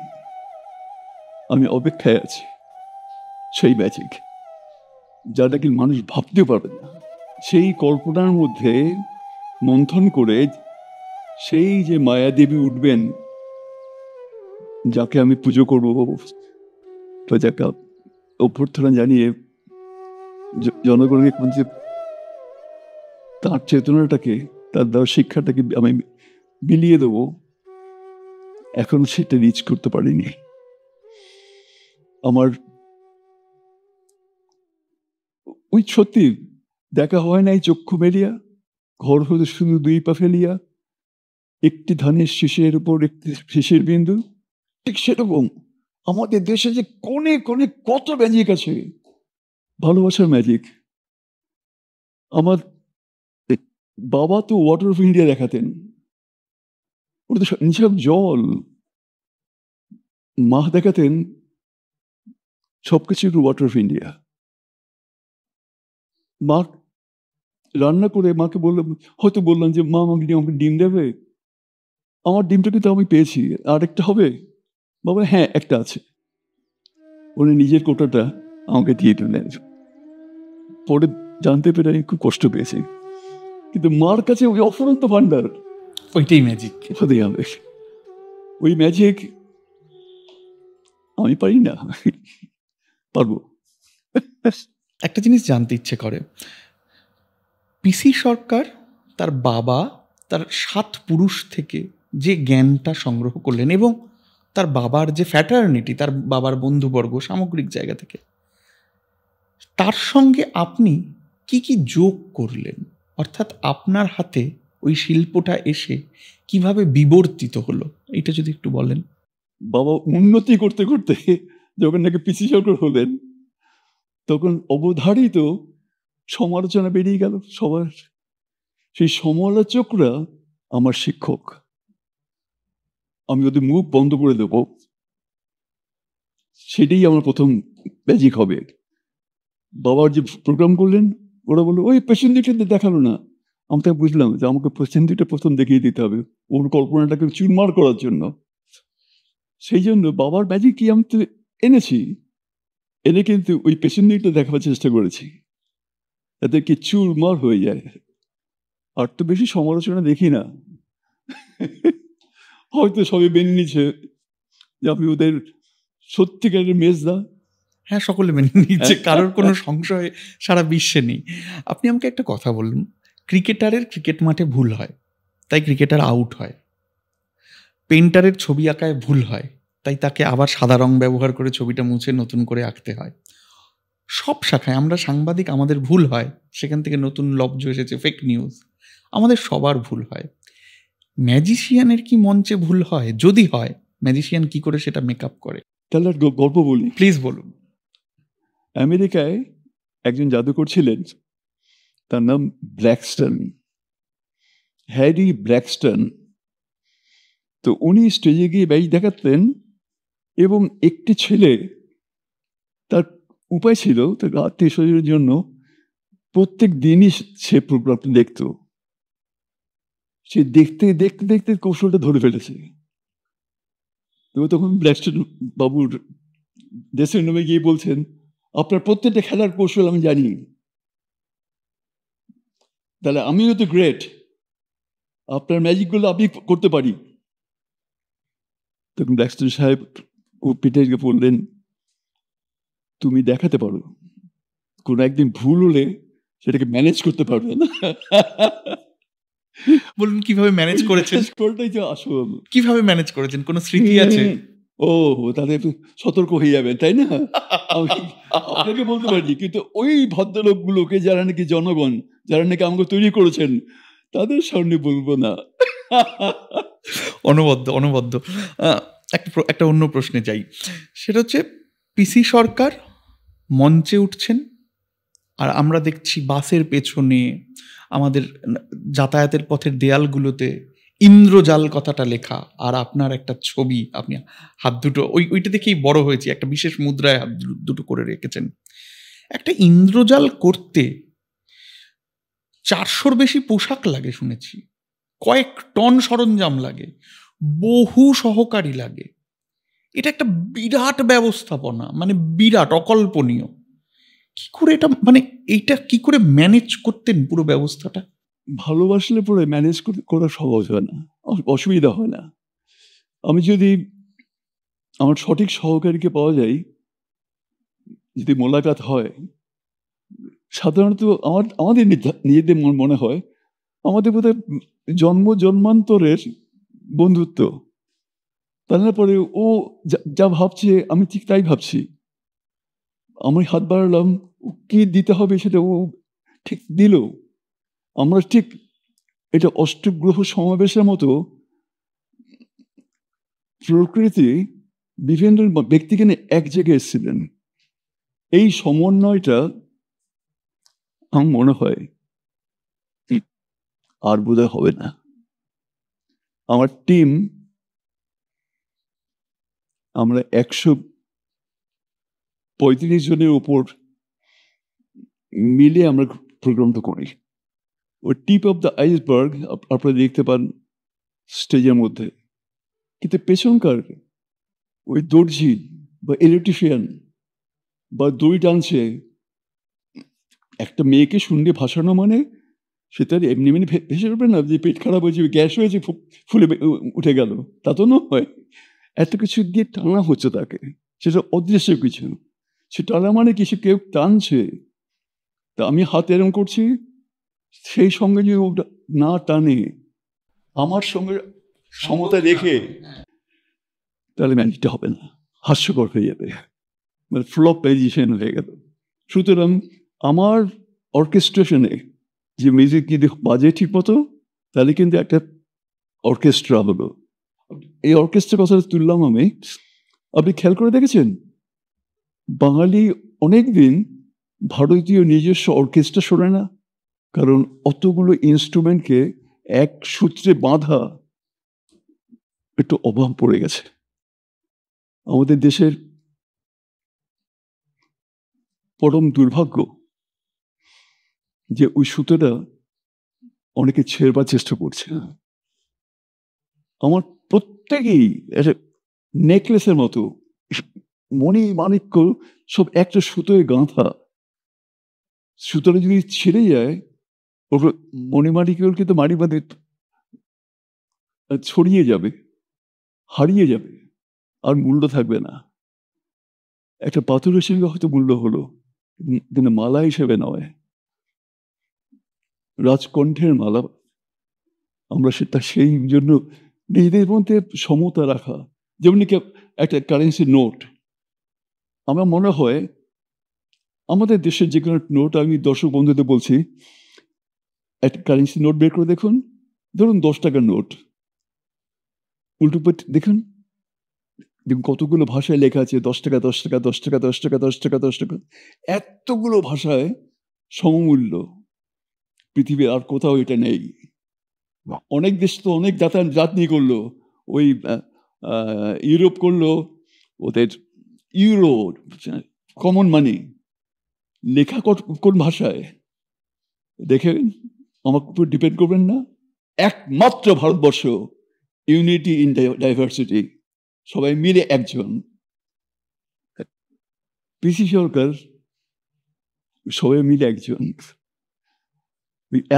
আমি অপেক্ষায় আছি সেই ম্যাজিক, যা নাকি মানুষ ভাবতে পারবে না। সেই কল্পনার মধ্যে মন্থন করে সেই যে মায়াদেবী উঠবেন, যাকে আমি পুজো করবো, তো যাকে অভ্যর্থনা জানিয়ে জনগণকে যে তার চেতনাটাকে, তার দেওয়া শিক্ষাটাকে আমি বিলিয়ে দেবো, এখন সেটা রিচ করতে পারিনি। আমার ওই সত্যি দেখা হয় নাই চক্ষু মেলিয়া, ঘর হতে শুধু 2 পা ফেলিয়া, একটি ধানের শীষের উপর একটি শীষের বিন্দু, ঠিক সেরকম আমাদের দেশে যে কোণে কোণে কত ম্যাজিক আছে, ভালোবাসার ম্যাজিক। আমার বাবা তো ওয়াটার অফ ইন্ডিয়া দেখাতেন, ওটা তো নিছক জল, মা দেখাতেন সবকিছু ওয়াটার অফ ইন্ডিয়া। মা রান্না করে মাকে বললাম, হয়তো বললাম যে মা আমাকে ডিম দেবে, আমার ডিমটা কিন্তু আমি পেয়েছি, আর একটা হবে? বাবা হ্যাঁ একটা আছে। উনি নিজের কোটাটা আমাকে দিয়ে দিলেন, পরে জানতে পেরে আমি খুব কষ্ট পেয়েছি, কিন্তু মার কাছে ওই অফুরন্ত ভান্ডার, ওইটাই ম্যাজিক। হতে হবে ওই ম্যাজিক, আমি পারি না, পারবো। একটা জিনিস জানতে ইচ্ছে করে, পিসি সরকার তার বাবা, তার 7 পুরুষ থেকে যে জ্ঞানটা সংগ্রহ করলেন এবং তার বাবার যে ফ্যাটার্নিটি, তার বাবার বন্ধুবর্গ সামগ্রিক জায়গা থেকে, তার সঙ্গে আপনি কি কি যোগ করলেন? অর্থাৎ আপনার হাতে ওই শিল্পটা এসে কিভাবে বিবর্তিত হলো, এটা যদি একটু বলেন। বাবা উন্নতি করতে করতে যখন নাকি পিসি সরকার হলেন, তখন অবধারিত সমালোচনা বেরিয়ে গেল সবার। সেই সমালোচকরা আমার শিক্ষক, আমি ওদের মুখ বন্ধ করে দেব, সেটাই আমার প্রথম ম্যাজিক হবে। বাবার যে প্রোগ্রাম করলেন, ওরা বললো ওই পেছন দিকটা দেখালো না, আমি তাকে বুঝলাম যে আমাকে পেছন দিকটা প্রথম দেখিয়ে দিতে হবে ওর কল্পনাটাকে চুরমার করার জন্য। সেই জন্য বাবার ম্যাজিক কি আমি তো এনেছি, এনে কিন্তু ওই পেছন দিকটা দেখাবার চেষ্টা করেছি, যাতে কি চুরমার হয়ে যায়। আর তো বেশি সমালোচনা দেখি না, হয়তো সবাই মেনে নিচ্ছে যে আমি ওদের সত্যিকারের মেজদা। হ্যাঁ, সকলে মেনে নিচ্ছে, কারোর কোনো সংশয় সারা বিশ্বে নেই। আপনি আমাকে একটা কথা বলুন, ক্রিকেটারের ক্রিকেট মাঠে ভুল হয়, তাই ক্রিকেটার আউট হয়। পেন্টারের ছবি আঁকায় ভুল হয়, তাই তাকে আবার সাদা রং ব্যবহার করে ছবিটা মুছে নতুন করে আঁকতে হয়। সব শাখায় আমরা সাংবাদিক, আমাদের ভুল হয়, সেখান থেকে নতুন লব্জ এসেছে ফেক নিউজ, আমাদের সবার ভুল হয়। ম্যাজিশিয়ানের কি মঞ্চে ভুল হয়? যদি হয়, ম্যাজিশিয়ান কি করে সেটা মেকআপ করে? তাহলে আর গল্প বলি, প্লিজ বলুন। আমেরিকায় একজন জাদুকর ছিলেন, তার নাম ব্ল্যাকস্টন, হ্যারি ব্ল্যাকস্টন। তো উনি স্টেজে গিয়ে ম্যাজিক দেখাতেন, এবং একটি ছেলে, তার উপায় ছিল তার আত্মীয় স্বজনের জন্য প্রত্যেক দিনই সে প্রোগ্রামটা দেখতো। সে দেখতে দেখতে দেখতে কৌশলটা ধরে ফেলেছে। তো তখন ব্ল্যাকস্টোন বাবুর ড্রেসিং রুমে গিয়ে বলছেন, আপনার প্রত্যেকটা খেলার কৌশল আমি জানি, তাহলে আমিও তো গ্রেট, আপনার ম্যাজিকগুলো আমি করতে পারি। তখন ব্ল্যাকস্টোন সাহেব পিঠে গিয়ে বললেন, তুমি দেখাতে পারো, কোনো একদিন ভুল হলে সেটাকে ম্যানেজ করতে পারবে না। বলুন কিভাবে ম্যানেজ করেছেন? করাটাই তো আসল। কিভাবে ম্যানেজ করেছেন? কোনো স্মৃতি আছে? ও, তাহলে সতর্ক হয়ে যাবেন, তাই না? আমি আপনাকে বলতে পারিনি, কিন্তু ওই ভদ্রলোকগুলোকে যারা নাকি জনগণ, যারা নাকি আমাকে তৈরি করেছেন, তাদের সামনে বলবো না। অনবদ্য। একটা অন্য প্রশ্নে যাই, সেটা হচ্ছে পিসি সরকার মঞ্চে উঠছেন, আর আমরা দেখছি বাসের পেছনে, আমাদের যাতায়াতের পথের দেয়ালগুলোতে ইন্দ্রজাল কথাটা লেখা, আর আপনার একটা ছবি, আপনি হাত দুটো ওইটা দেখেই বড় হয়েছি, একটা বিশেষ মুদ্রায় হাত দুটো করে রেখেছেন। একটা ইন্দ্রজাল করতে 400-র বেশি পোশাক লাগে শুনেছি, কয়েক টন সরঞ্জাম লাগে, বহু সহকারী লাগে। এটা একটা বিরাট ব্যবস্থাপনা, মানে বিরাট, অকল্পনীয়। কি করে এটা, মানে এইটা কি করে ম্যানেজ করতেন পুরো ব্যবস্থাটা? ভালোবাসলে পরে ম্যানেজ করা সহজ হয় না, অসুবিধা হয় না। আমি যদি আমার সঠিক সহকারীকে পাওয়া যায়, যদি মোলাকাত হয়, সাধারণত আমাদের নিজেদের মনে হয় আমাদের বোধহয় জন্মান্তরের বন্ধুত্ব। তারপরে ও যা ভাবছে আমি ঠিক তাই ভাবছি, আমি হাত বাড়ালাম, কি দিতে হবে সেটা ও ঠিক দিল। আমরা ঠিক এটা অষ্টগ্রহ সমাবেশের মতো, প্রকৃতি বিভিন্ন ব্যক্তিকে নিয়ে এক জায়গায় এসেছিলেন। এই সমন্বয়টা আমার মনে হয় আর বোধহয় হবে না। আমার টিম, আমরা 135 জনের উপর মিলে আমরা প্রোগ্রামটা করি। ওই টিপ অফ দ্য আইসবার্গ আপনারা দেখতে পান স্টেজের মধ্যে, কিন্তু পেছনকার ওই দর্জি বা ইলেকট্রিশিয়ান বা দড়ি টানছে, একটা মেয়েকে শুনলে ভাসানো মানে সে তার এমনি ভেসে উঠবে না, যে পেট খারাপ হয়েছে, গ্যাস হয়েছে, ফুলে উঠে গেল, তা তো নয়। এত কিছু দিয়ে টানা হচ্ছে তাকে, সেটা অদৃশ্য কিছু। সে টানা মানে কিছু কেউ টানছে, তা আমি হাত এরম করছি, সেই সঙ্গে যদি ওটা না টানে, আমার সঙ্গে সমতা রেখে, তাহলে ম্যাজিকটা হবে না, হাস্যকর হয়ে যাবে, মানে ফ্লপ ম্যাজিশিয়ান হয়ে গেল। সুতরাং আমার অর্কেস্ট্রেশনে যে মিউজিক যদি বাজে ঠিক মতো, তাহলে কিন্তু একটা অর্কেস্ট্রা হলো। এই অর্কেস্ট্রার কথা তুললাম আমি, আপনি খেয়াল করে দেখেছেন বাঙালি অনেক দিন ভারতীয় নিজস্ব অর্কেস্ট্রা শোনে না, কারণ অতগুলো ইনস্ট্রুমেন্টকে এক সূত্রে বাঁধা একটু অভাব পড়ে গেছে। আমাদের দেশের পরম দুর্ভাগ্য যে ওই সুতোটা অনেকে ছেড়বার চেষ্টা করছে। আমার প্রত্যেকেই একটা নেকলেসের মতো মণি মাণিক্য সব একটা সুতোয় গাঁথা, সুতোটা যদি ছিঁড়ে যায়, ওর মণিমাণিক্য কিন্তু মারি বাঁধে ছড়িয়ে যাবে, হারিয়ে যাবে, আর মূল্য থাকবে না। একটা পাথরের সঙ্গে হয়তো মূল্য হলো, কিন্তু মালা হিসেবে নয়। রাজকণ্ঠের মালা, আমরা সেটা সেই জন্য নিজেদের মধ্যে সমতা রাখা, যেমন একটা কারেন্সি নোট, আমার মনে হয় আমাদের দেশের যে কোনো নোট, আমি দর্শক বন্ধুদের বলছি, একটা কারেন্সি নোট বের করে দেখুন, ধরুন 10 টাকার নোট, উল্টো দেখুন কতগুলো ভাষায় লেখা আছে 10 টাকা 10 টাকা 10 টাকা 10 টাকা 10 টাকা 10 টাকা, এতগুলো ভাষায় সমমূল্য। পৃথিবীর আর কোথাও এটা নেই। অনেক দেশ তো অনেক জাত নিয়ে করলো, ওই ইউরোপ করলো, ওদের ইউরো কমন মানি, লেখা কোন ভাষায় দেখে আমার উপর ডিপেন্ড করবেন না। একমাত্র ভারতবর্ষ, ইউনিটি ইন ডাইভার্সিটি, সবাই মিলে একজন। পিসি সরকার সবাই মিলে একজন।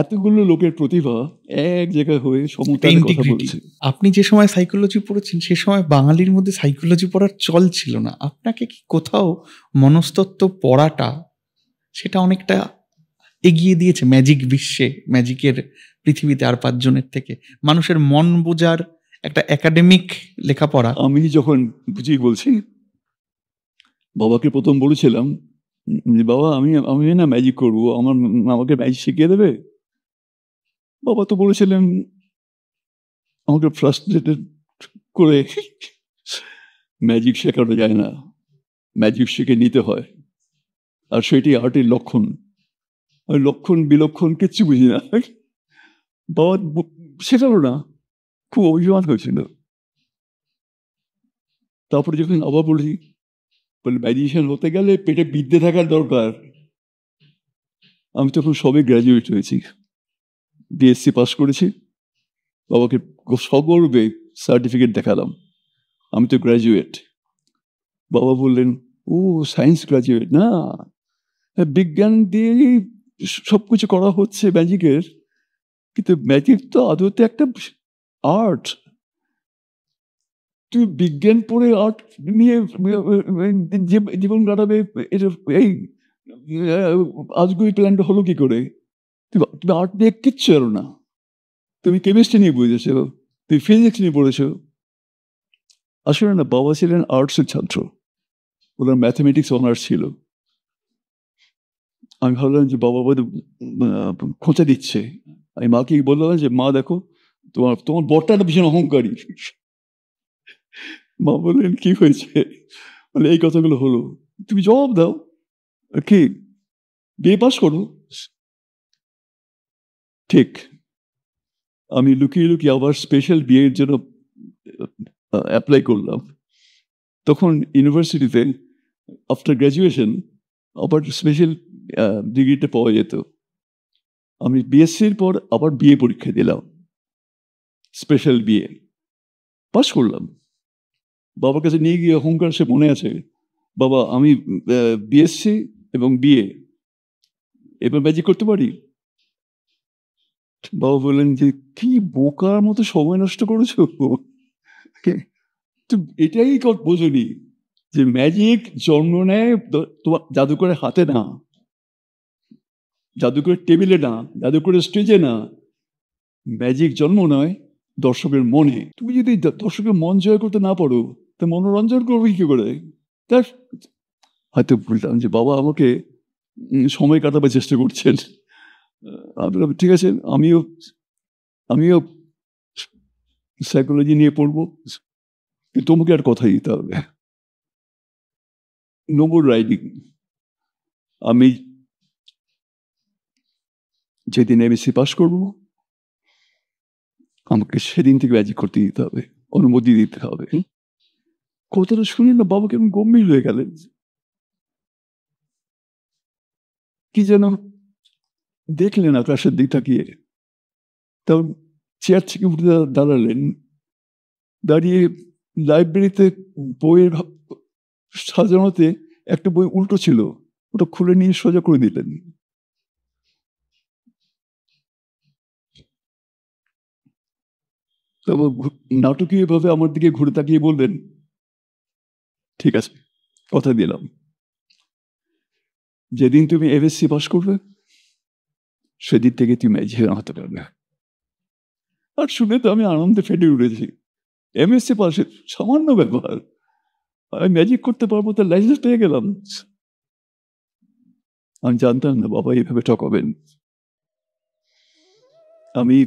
এতগুলো লোকের প্রতিভা এক জায়গায় হয়ে সমতার কথা বলছে। আপনি যে সময় সাইকোলজি পড়েছেন সে সময় বাঙালির মধ্যে সাইকোলজি পড়ার চল ছিল না। আপনাকে কি কোথাও মনস্তত্ত্ব পড়াটা সেটা অনেকটা এগিয়ে দিয়েছে ম্যাজিক বিশ্বে, ম্যাজিকের পৃথিবীতে আর 5 জনের থেকে মানুষের মন বোঝার একটা একাডেমিক লেখাপড়া? আমি যখন বুঝি বলছি, বাবাকে প্রথম বলেছিলাম, বাবা আমি না ম্যাজিক করবো, আমাকে ম্যাজিক শিখিয়ে দেবে? বাবা তো বলেছিলেন আমাকে ফ্রাস্ট্রেটেড করে ম্যাজিক শেখানো যায় না, ম্যাজিক শিখে নিতে হয়, আর সেটি আর্টের লক্ষণ। ওই লক্ষণ বিলক্ষণ কিচ্ছু বুঝি না। বাবা শেখালো না, খুব অভিমান হয়েছিল। তারপরে যখন আবার বলি, বলে ম্যাজিশিয়ান হতে গেলে পেটে বিদ্যে থাকার দরকার। আমি তখন সবে গ্র্যাজুয়েট হয়েছি, বিএসসি পাস করেছি। বাবাকে সগর্বে সার্টিফিকেট দেখালাম, আমি তো গ্র্যাজুয়েট। বাবা বললেন, ও সায়েন্স গ্র্যাজুয়েট না, বিজ্ঞান দিয়েই সব কিছু করা হচ্ছে ম্যাজিকের, কিন্তু ম্যাজিক তো আদতে একটা আর্ট। তুই বিজ্ঞান পড়ে আর্ট নিয়ে জীবন কাটাবে, এটা এই আজগুবি প্ল্যানটা হলো কি করে? তুমি আর্ট নিয়ে কিচ্ছু এলো না, তুমি কেমিস্ট্রি নিয়ে বুঝেছো, তুমি ফিজিক্স নিয়ে পড়েছো। আসলে না, বাবা ছিলেন আর্টসের ছাত্র, ওনার ম্যাথমেটিক্স অনার্স ছিল। আমি ভাবলাম যে বাবা বোধ খোঁচা দিচ্ছে। আমি মাকে বললাম যে, মা দেখো, তোমার বরটা একটা ভীষণ অহংকারী। মা বললেন, কি হয়েছে? বলে, এই কথাগুলো হলো। তুমি জবাব দাও, কি বিয়ে পাস করো? ঠিক, আমি লুকিয়ে লুকিয়ে আবার স্পেশাল বিয়ের জন্য অ্যাপ্লাই করলাম। তখন ইউনিভার্সিটিতে আফটার গ্র্যাজুয়েশন আবার স্পেশাল ডিগ্রিটা পাওয়া যেত। আমি বিএসসির পর আবার বিএ পরীক্ষা দিলাম, স্পেশাল বিএ পাস করলাম। বাবার কাছে নিয়ে গিয়ে অহংকার, সে মনে আছে, বাবা আমি বিএসসি এবং বিএ এবার ম্যাজিক করতে পারি। বাবা বললেন যে, কি বোকার মতো সময় নষ্ট করেছো, তো এটাই বোঝনি যে ম্যাজিক জন্ম নেয় তোমার জাদুকরের হাতে না, জাদুকরের টেবিলে না, জাদুকরের স্টেজে না। ম্যাজিক জন্ম নয় দর্শকের মনে। তুমি যদি দর্শকের মন জয় করতে না পারো, তা মনোরঞ্জন করবে কি করে? তার হয়তো বললাম যে, বাবা আমাকে সময় কাটাবার চেষ্টা করছেন। আমি বললাম, ঠিক আছে, আমিও সাইকোলজি নিয়ে পড়বো, তোমাকে আর কথা দিতে হবে। No more riding. আমি যেদিন এমএসসি পাস করবো, আমাকে সেদিন থেকে ম্যাজিক করতে দিতে হবে, অনুমতি দিতে হবে। কথাটা শুনি না, বাবা কেমন গম্ভীর হয়ে গেলেন, কি যেন দেখলেন আকাশের দিক তাকিয়ে। তখন চেয়ার থেকে উঠে দাঁড়ালেন, দাঁড়িয়ে লাইব্রেরিতে বইয়ের সাজানোতে একটা বই উল্টো ছিল, ওটা খুলে নিয়ে সোজা করে দিলেন। তারপর নাটকীয় ভাবে আমার দিকে ঘুরে তাকিয়ে বললেন, ঠিক আছে, কথা দিলাম, যেদিন তুমি এমএসসি পাস করবে সেদিন থেকে তুমি ম্যাজিক হাতে পারবে। আর শুনে তো আমি আনন্দে ফেটে উঠেছি। এমএসসি পাসের সামান্য ব্যাপার, আমি ম্যাজিক করতে পারবো, তার লাইসেন্স পেয়ে গেলাম। আমি জানতাম না বাবা এইভাবে ঠকাবেন। আমি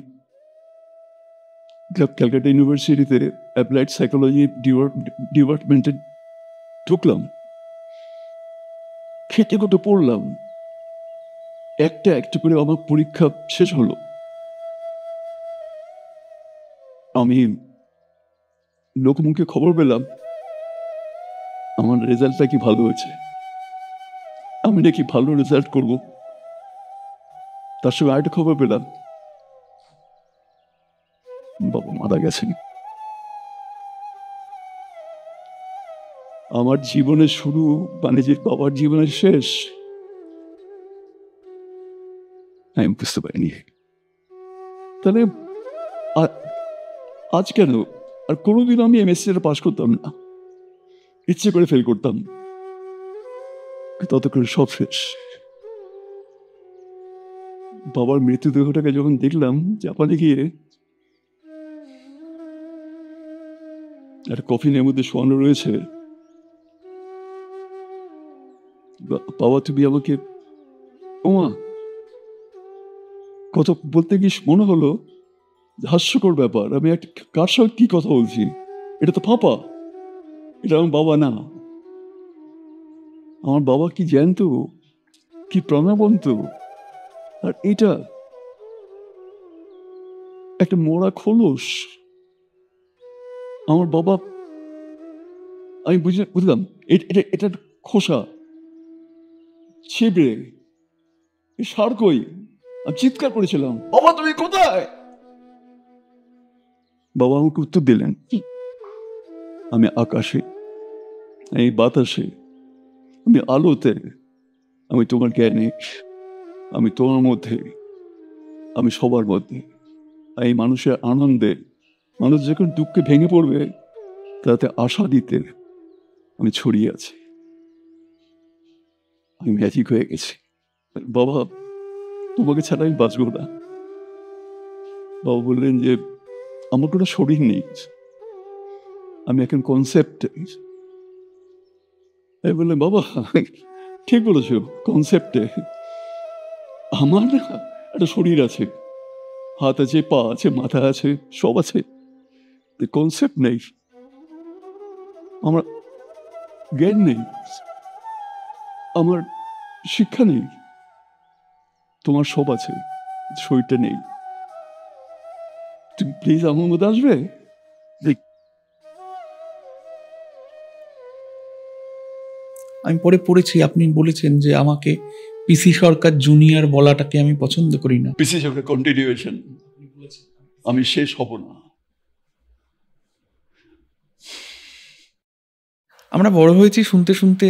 ক্যালকাটা ইউনিভার্সিটিতে অ্যাপ্লাইড সাইকোলজি ডিপার্টমেন্টে ঢুকলাম, খেটে খুঁটে পড়লাম, একটা একটা করে আমার পরীক্ষা শেষ হলো। আমি লোকমুখে খবর পেলাম আমার রেজাল্টটা কি ভালো হয়েছে, আমি নাকি ভালো রেজাল্ট করব। তার সঙ্গে আরেকটা খবর পেলাম বাবা মারা গেছেন। আমার জীবনের শুরু মানে যে বাবার জীবনের শেষ, আমি বুঝতে পারিনি। তাহলে আজ কেন? আর কোনোদিন আমি এমএসসি পাস করতাম না, ইচ্ছে করে ফেল করতাম, ততক্ষণ সব শেষ। বাবার মৃতদেহটাকে যখন দেখলাম জাপানে গিয়ে, একটা কফিনের মধ্যে শোয়ানো রয়েছে, বাবা তুমি আমাকে, ওমা কথা বলতে গিয়ে মনে হলো হাস্যকর ব্যাপার, আমি একটা কার সঙ্গে কি কথা বলছি, এটা তো পাপা, এটা আমার বাবা না। আমার বাবা কি জ্যান্ত, কি প্রাণবন্ত, আর এটা একটা মোড়া খোলস। আমার বাবা, আমি বুঝলাম এটা খোসা ছিবড়ে সার কই। আমি চিৎকার করেছিলাম, বাবা তুমি কোথায়? বাবা আমাকে উত্তর দিলেন, আমি আকাশে, আমি বাতাসে, আমি আলোতে, আমি তোমার জ্ঞানে, আমি তোমার মধ্যে, আমি সবার মধ্যে, এই মানুষের আনন্দে, মানুষ যখন দুঃখে ভেঙে পড়বে তাতে আশা দিতে আমি ছড়িয়ে আছি। আমি ম্যাজিক হয়ে গেছি। বাবা তোমাকে ছাড়া আমি বাঁচবো না। বাবা বললেন যে আমার কোনো শরীর নেই, আমি এখন কনসেপ্ট। আমি বললাম বাবা ঠিক বলেছো, কনসেপ্টে আমার না একটা শরীর আছে, হাত আছে, পা আছে, মাথা আছে, সব আছে, কনসেপ্ট নেই, আমার জ্ঞান নেই, আমার শিক্ষা নেই। তোমার সব আছে, শরীরটা নেই। তুমি প্লিজ আমার মধ্যে আসবে। আমি পড়েছি আপনি বলেছেন যে আমাকে পিসি সরকার জুনিয়র বলাটাকে আমি পছন্দ করি না। পিসি সরকার কন্টিনিউয়েশন, আমি শেষ হব না। আমরা বড় হয়েছি শুনতে শুনতে,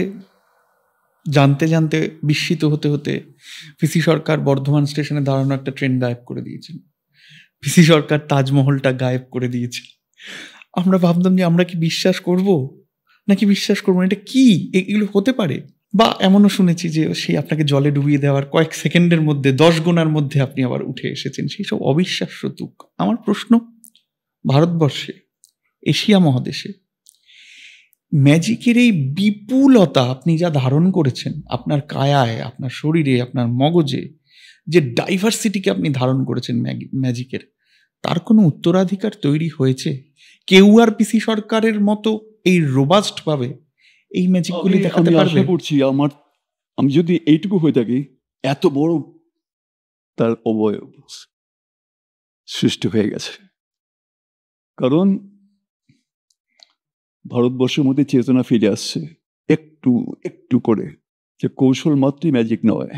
জানতে জানতে, বিস্মিত হতে হতে পিসি সরকার বর্ধমান স্টেশনে দাঁড়ানো একটা ট্রেন গায়েব করে দিয়েছেন। পিসি সরকার তাজমহলটা গায়েব করে দিয়েছে। আমরা ভাবতাম যে আমরা কি বিশ্বাস করব নাকি বিশ্বাস করবো না, এটা কি, এগুলো হতে পারে? বা এমনও শুনেছি যে সে আপনাকে জলে ডুবিয়ে দেওয়ার কয়েক সেকেন্ডের মধ্যে 10 গোনার মধ্যে আপনি আবার উঠে এসেছেন। সেই সব অবিশ্বাস্য তুক। আমার প্রশ্ন, ভারতবর্ষে, এশিয়া মহাদেশে ম্যাজিকের এই বিপুলতা আপনি যা ধারণ করেছেন আপনার কায়ায়, আপনার শরীরে, আপনার মগজে, যে ডাইভার্সিটিকে আপনি ধারণ করেছেন ম্যাজিকের, তার কোনো উত্তরাধিকার তৈরি হয়েছে? কেউ আর পিসি সরকারের মতো এই রোবাস্ট ভাবে এই ম্যাজিকগুলি দেখাতে পারবে? আশা করছি আমি যদি এইটুকু হয়ে থাকি, এত বড় তার অবয়ব সৃষ্টি হয়ে গেছে। কারণ ভারতবর্ষের মধ্যে চেতনা ফিরে আসছে একটু একটু করে, যে কৌশল মাত্রই ম্যাজিক নয়,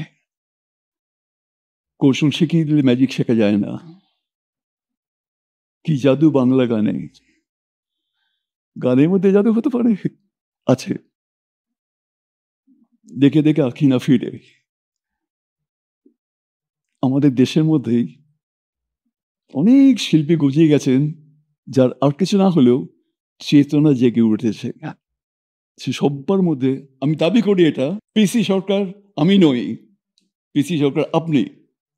কৌশল শিখিয়ে দিলে ম্যাজিক শেখা যায় না। কি জাদু বাংলা গানে, গানের মধ্যে জাদু হতে পারে, আছে। দেখে দেখে আঁখি না ফিরে। আমাদের দেশের মধ্যেই অনেক শিল্পী গজিয়ে গেছেন, যার আর কিছু না হলেও চেতনা জেগে উঠেছে। সে সব্বার মধ্যে আমি দাবি করি এটা পিসি সরকার আমি নই, পিসি সরকার আপনি।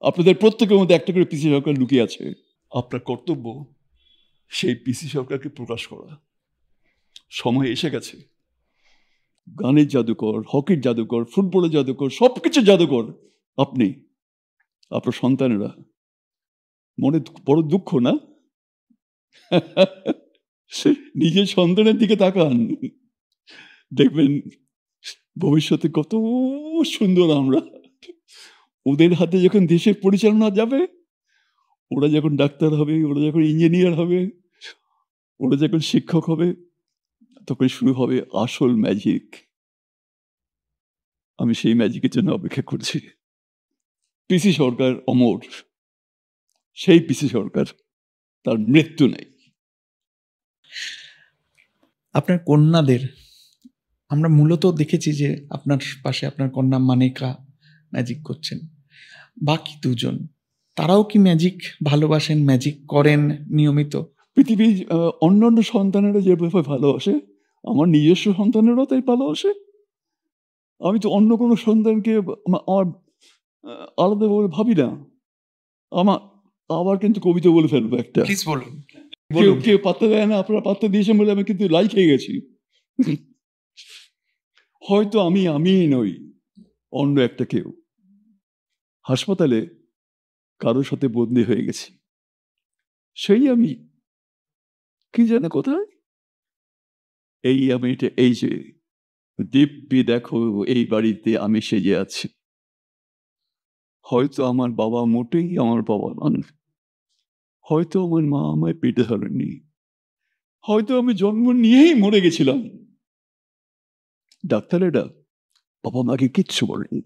আপনাদের প্রত্যেকের মধ্যে একটা করে পিসি সরকার লুকিয়ে আছে। আপনার কর্তব্য সেই পিসি সরকারকে প্রকাশ করা। সময় এসে গেছে। গানের জাদুকর, হকির জাদুকর, ফুটবলের জাদুকর, সবকিছু জাদুকর আপনি, আপনার সন্তানেরা। মনে বড় দুঃখ না? নিজের সন্তানের দিকে তাকান, দেখবেন ভবিষ্যতে কত সুন্দর আমরা। ওদের হাতে যখন দেশের পরিচালনা যাবে, ওরা যখন ডাক্তার হবে, ওরা যখন ইঞ্জিনিয়ার হবে, ওরা যখন শিক্ষক হবে তখন শুরু হবে আসল ম্যাজিক। আমি সেই ম্যাজিকের জন্য অপেক্ষা করছি। পিসি সরকার অমর, সেই পিসি সরকার, তার মৃত্যু নেই। আপনার কন্যাদের আমরা মূলত দেখেছি যে আপনার পাশে আপনার কন্যা মানিকা ম্যাজিক করছেন। বাকি দুজন তারাও কি ম্যাজিক ভালোবাসেন, ম্যাজিক করেন নিয়মিত? পৃথিবীর অন্যান্য সন্তানেরা যেভাবে ভালোবাসে, আমার নিজস্ব সন্তানেরাও তাই ভালোবাসে। আমি তো অন্য কোনো সন্তানকে আমার আলাদা বলে ভাবি না। আমার আবার কিন্তু কবিতা বলে ফেলবো একটা। প্লিজ বলুন। কেউ কেউ পাত্তা দেয় না, আপনারা পাত্তা দিয়েছেন বলে আমি কিন্তু লাইক হয়ে গেছি। হয়তো আমিই নই, অন্য একটা কেউ। হাসপাতালে কারোর সাথে বদলি হয়ে গেছি, সেই আমি। কি জানে কোথায় এই আমি, এই যে দিব্যি দেখো এই বাড়িতে আমি সেজে আছি। হয়তো আমার বাবা মোটেই আমার বাবা নন, হয়তো আমার মা আমায় পেটে ধরেননি, হয়তো আমি জন্ম নিয়েই মরে গেছিলাম। ডাক্তারেরা বাবা মাকে কিচ্ছু বলেনি,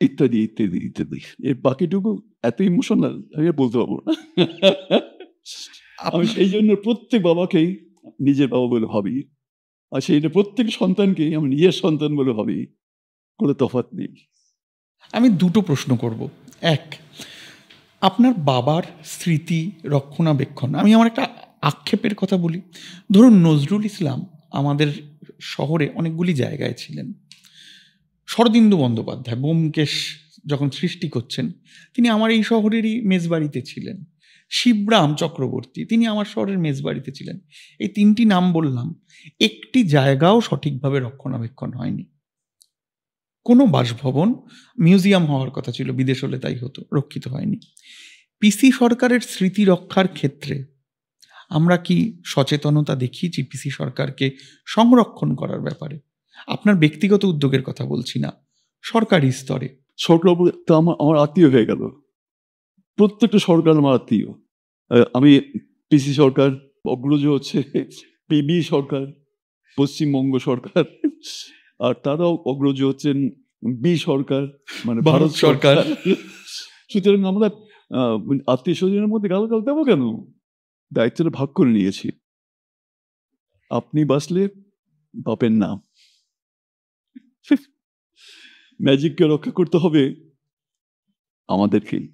ইত্যাদি ইত্যাদি ইত্যাদি। এর বাকিটুকু এত ইমোশনাল আমি বলতে পারবো না। আমি সেই জন্য প্রত্যেক বাবাকেই নিজের বাবা বলে ভাবি, আর সেই জন্য প্রত্যেক সন্তানকেই আমি নিজের সন্তান বলে ভাবি, কোনো তফাৎ নেই। আমি দুটো প্রশ্ন করব। এক, আপনার বাবার স্মৃতি রক্ষণাবেক্ষণ, আমি আমার একটা আক্ষেপের কথা বলি। ধরুন নজরুল ইসলাম আমাদের শহরে অনেকগুলি জায়গায় ছিলেন। শরদিন্দু বন্দ্যোপাধ্যায় ব্যোমকেশ যখন সৃষ্টি করছেন তিনি আমার এই শহরেরই মেজবাড়িতে ছিলেন। শিবরাম চক্রবর্তী তিনি আমার শহরের মেজবাড়িতে ছিলেন। এই তিনটি নাম বললাম, একটি জায়গাও সঠিকভাবে রক্ষণাবেক্ষণ হয়নি। কোনো বাসভবন, মিউজিয়াম হওয়ার কথা ছিল, বিদেশ হলে তাই হতো, রক্ষিত হয়নি। পিসি সরকারের স্মৃতি রক্ষার ক্ষেত্রে আমরা কি সচেতনতা দেখিয়েছি পিসি সরকারকে সংরক্ষণ করার ব্যাপারে? আপনার ব্যক্তিগত উদ্যোগের কথা বলছি না, সরকারি স্তরে। সরকার তো আমার আত্মীয় হয়ে গেল, প্রত্যেকটা সরকার আমার আত্মীয়। আমি পিসি সরকার, অগ্রজ হচ্ছে পিবি সরকার, পশ্চিমবঙ্গ সরকার, আর তারাও অগ্রজ হচ্ছেন বি সরকার, মানে ভারত সরকার। সুতরাং আমরা আত্মীয় স্বজনের মধ্যে গালাগাল দেবো কেন? দায়িত্বটা ভাগ করে নিয়েছি। আপনি বাঁচলে বাপের নাম। ম্যাজিককে রক্ষা করতে হবে আমাদেরকেই,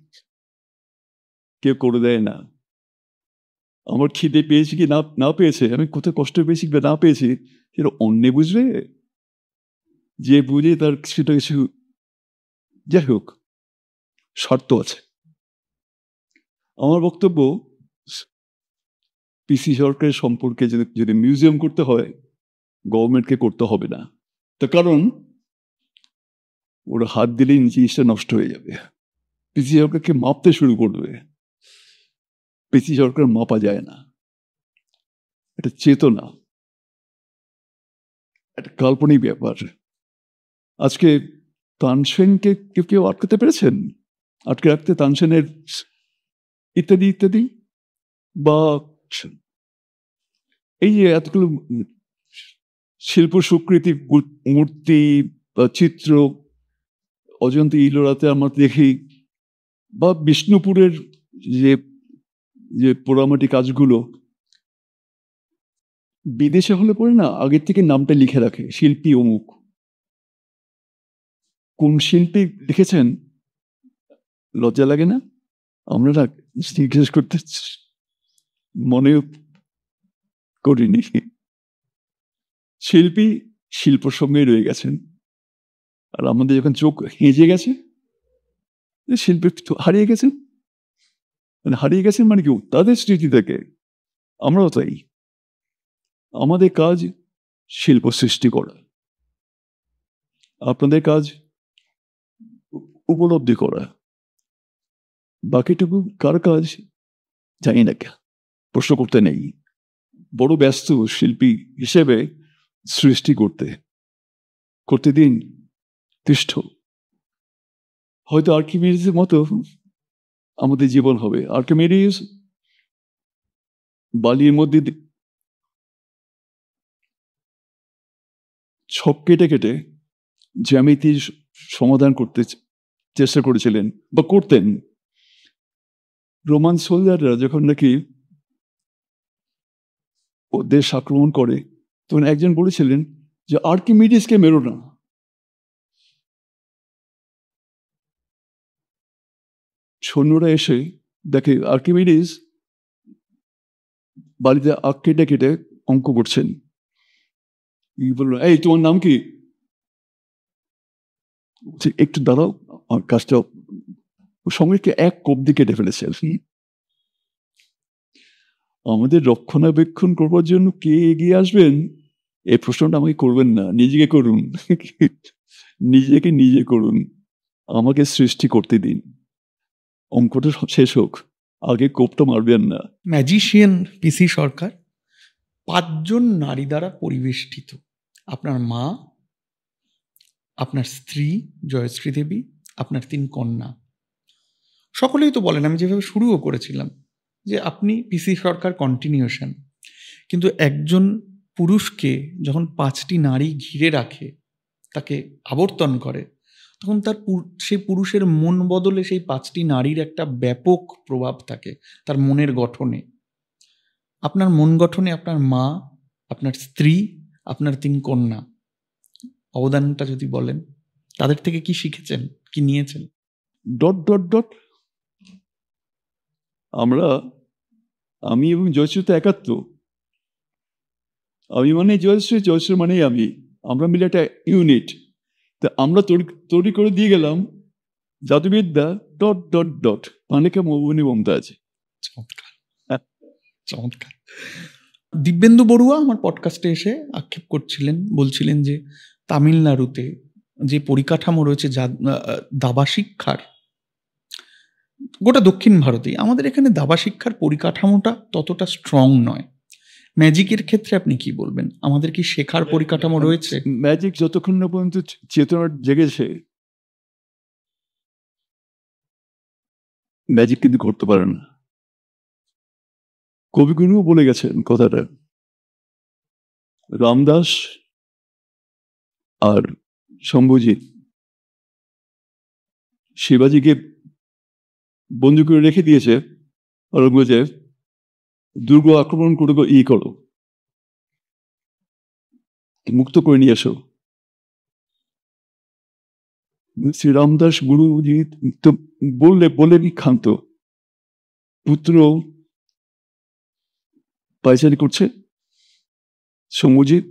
কেউ করে দেয় না। আমার খিদে পেয়েছি কি না পেয়েছে, আমি কোথায় কষ্ট পেয়েছি কি না পেয়েছি, সেটা অন্য বুঝবে। যে বুঝে তার সেটা কিছু, যাই হোক, স্বার্থ আছে। আমার বক্তব্য, পিসি সরকারের সম্পর্কে যদি মিউজিয়াম করতে হয়, গভর্নমেন্টকে করতে হবে না। তার কারণ ওরা হাত দিলেই জিনিসটা নষ্ট হয়ে যাবে। পিসি সরকারকে মাপতে শুরু করবে। পিসি সরকার মাপা যায় না, এটা চেতনা, একটা কাল্পনিক ব্যাপার। আজকে তানসেনকে কেউ আটকাতে পেরেছেন? আটকে রাখতে তানসেনের ইত্যাদি ইত্যাদি, বা এই যে এতগুলো শিল্প স্বীকৃতি, মূর্তি বা চিত্র অজন্তা ইলোরাতে আমরা দেখি, বা বিষ্ণুপুরের যে যে পোড়ামাটি কাজগুলো, বিদেশে হলে পরে না আগের থেকে নামটা লিখে রাখে, শিল্পী অমুক। কোন শিল্পী লিখেছেন? লজ্জা লাগে না? আমরা না জিজ্ঞেস করতে মনে করিনি। শিল্পী শিল্পর সঙ্গে রয়ে গেছেন, আর আমাদের যখন চোখ হেজে গেছে, শিল্পী হারিয়ে গেছেন। মানে হারিয়ে গেছেন মানে কি, তাদের স্মৃতি থেকে। আমরাও তাই, আমাদের কাজ শিল্প সৃষ্টি করা, আপনাদের কাজ উপলব্ধি করা। বাকিটুকু কার কাজ জানি না, প্রশ্ন করতে নেই। বড় ব্যস্ত শিল্পী হিসেবে সৃষ্টি করতে দিন, তিষ্ঠ। হয়তো আর্কিমিডিসের মতো আমাদের জীবন হবে। আর্কিমিডিস বালির মধ্যে ছক কেটে কেটে জ্যামিতির সমাধান করতে চেষ্টা করেছিলেন বা করতেন। রোমান সোলজাররা যখন নাকি ও দেশ আক্রমণ করে তখন একজন বলেছিলেন যে আর্কিমিডিসকে মেরো না। সৈন্যরা এসে দেখে আর্কিমিডিস বাড়িতে আখ কেটে কেটে অঙ্ক করছেন। বলল, এই তোমার নাম কি? একটু দাঁড়াও, কাজটা সঙ্গে এক কবদি কেটে ফেলেছে। আমাদের রক্ষণাবেক্ষণ করবার জন্য কে এগিয়ে আসবেন এই প্রশ্নটা আমাকে করবেন না, নিজেকে করুন। নিজেকে নিজে করুন, আমাকে সৃষ্টি করতে দিন, অঙ্কটা শেষ হোক, আগে কোপটা মারবেন না। ম্যাজিশিয়ান পিসি সরকার 5 জন নারী দ্বারা পরিবেষ্টিত। আপনার মা, আপনার স্ত্রী জয়শ্রী দেবী, আপনার 3 কন্যা। সকলেই তো বলেন, আমি যেভাবে শুরুও করেছিলাম, যে আপনি পিসি সরকার কন্টিনিউশন। কিন্তু একজন পুরুষকে যখন 5টি নারী ঘিরে রাখে, তাকে আবর্তন করে, তখন তার সেই পুরুষের মন বদলে সেই 5টি নারীর একটা ব্যাপক প্রভাব থাকে তার মনের গঠনে। আপনার মন গঠনে আপনার মা, আপনার স্ত্রী, আপনার 3 কন্যা অবদানটা যদি বলেন, তাদের থেকে কি শিখেছেন, কি নিয়েছেন? Dot dot dot. আমি এবং জয়শ্রী তো একাত্ম। আমি মানে জয়শ্রী, জয়শ্রী মানে আমি, আমরা মিলে একটা ইউনিট। তা আমরা তৈরি করে দিয়ে গেলাম জাদুবিদ্যা ডট ডট ডট, অনেকে মৌবনী মমতাজ। চমৎকার, চমৎকার। দিব্যেন্দু বড়ুয়া আমার পডকাস্টে এসে আক্ষেপ করছিলেন, বলছিলেন যে তামিলনাড়ুতে যে পরিকাঠামো রয়েছে দাবা শিক্ষার, গোটা দক্ষিণ ভারতেই, আমাদের এখানে দাবা শিক্ষার পরিকাঠামোটা ততটা স্ট্রং নয়। ম্যাজিকের ক্ষেত্রে আপনি কি বলবেন? আমাদের কি শেখার পরিকাঠামো রয়েছে? ম্যাজিক যতক্ষণ না পর্যন্ত চেতনা জেগেছে, ম্যাজিক কিন্তু করতে পারে না। কবিগুরুও বলে গেছেন কথাটা। রামদাস আর শম্ভুজিৎ শিবাজিকে বন্দী করে রেখে দিয়েছে ঔরঙ্গজেব, দুর্গ আক্রমণ করে করো, মুক্ত করে নিয়ে এসো। শ্রী রামদাস গুরুজি তো বললেনই ক্ষান্ত, পুত্র পায়চারি করছে। শম্ভুজিৎ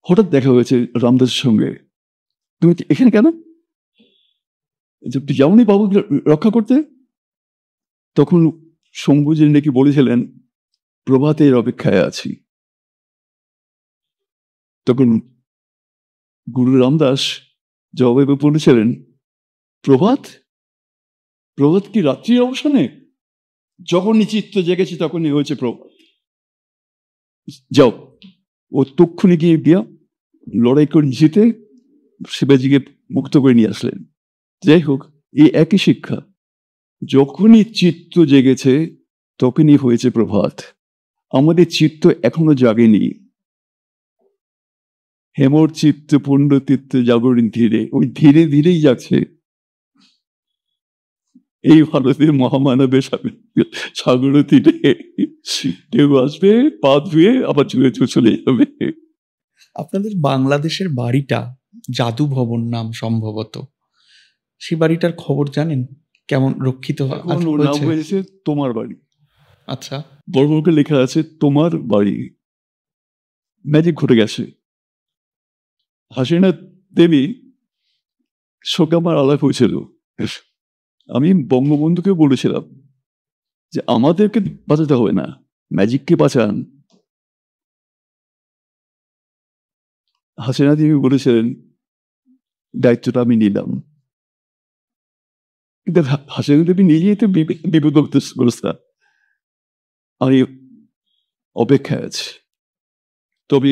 হঠাৎ দেখা হয়েছে রামদাসের সঙ্গে, তুমি এখানে কেন? যাওনি বাবুকে রক্ষা করতে? তখন শম্ভুজিৎ নাকি বলেছিলেন প্রভাতের অপেক্ষায় আছি। তখন গুরু রামদাস জবাবে বলেছিলেন, প্রভাত? প্রভাত কি রাত্রির অবসানে? যখনই চিত্ত জেগেছে তখনই হয়েছে প্রভাত। যাও। ও তক্ষুনি গিয়া লড়াই করে জিতে শিবাজিকে মুক্ত করে নিয়ে আসলেন। যাই হোক, এই একই শিক্ষা, যখনই চিত্ত জেগেছে তখনই হয়েছে প্রভাত। আমাদের চিত্ত এখনো জাগেনি। হেমর চিত্ত পুণ্যতীর্থ জাগরণ ধীরে, ওই ধীরে ধীরেই যাচ্ছে। এই ভারতের মহামানবের সাগর তীরে ঢেউ আসবে, পা ধুয়ে আবার চলে যাবে। আপনাদের বাংলাদেশের বাড়িটা জাদু ভবন নাম সম্ভবত, সেই বাড়িটার খবর জানেন? কেমন রক্ষিত নাম হয়েছে তোমার বাড়ি। আচ্ছা, বড় বড় করে লেখা আছে তোমার বাড়ি। ম্যাজিক ঘটে গেছে। হাসিনা দেবী সঙ্গে আমার আলাপ হয়েছিল। আমি বঙ্গবন্ধুকে বলেছিলাম যে আমাদেরকে বাঁচাতে হবে না, ম্যাজিককে বাঁচান। হাসিনা দেবী বলেছিলেন দায়িত্বটা আমি নিলাম। কিন্তু হাসিনা দেবী নিজেই তো বিপদগ্রস্ত। আমি অপেক্ষায় আছি। তবে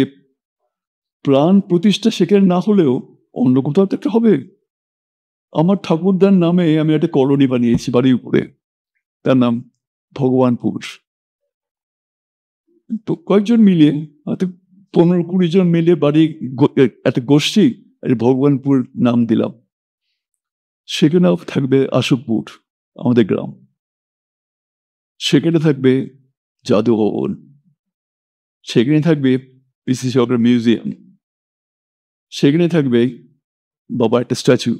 প্রাণ প্রতিষ্ঠা সেখানে না হলেও অন্য কোথাও তো একটা হবে। আমার ঠাকুরদার নামে আমি একটা কলোনি বানিয়েছি বাড়ির উপরে, তার নাম ভগবানপুর। তো কয়েকজন মিলিয়ে হয়তো 15-20 জন মিলে বাড়ি একটা গোষ্ঠী ভগবানপুর নাম দিলাম। সেখানেও থাকবে আশুপুর, আমাদের গ্রাম। সেখানে থাকবে জাদু ভবন, সেখানে থাকবে পিসি সরকার মিউজিয়াম, সেখানে থাকবে বাবা একটা স্ট্যাচু।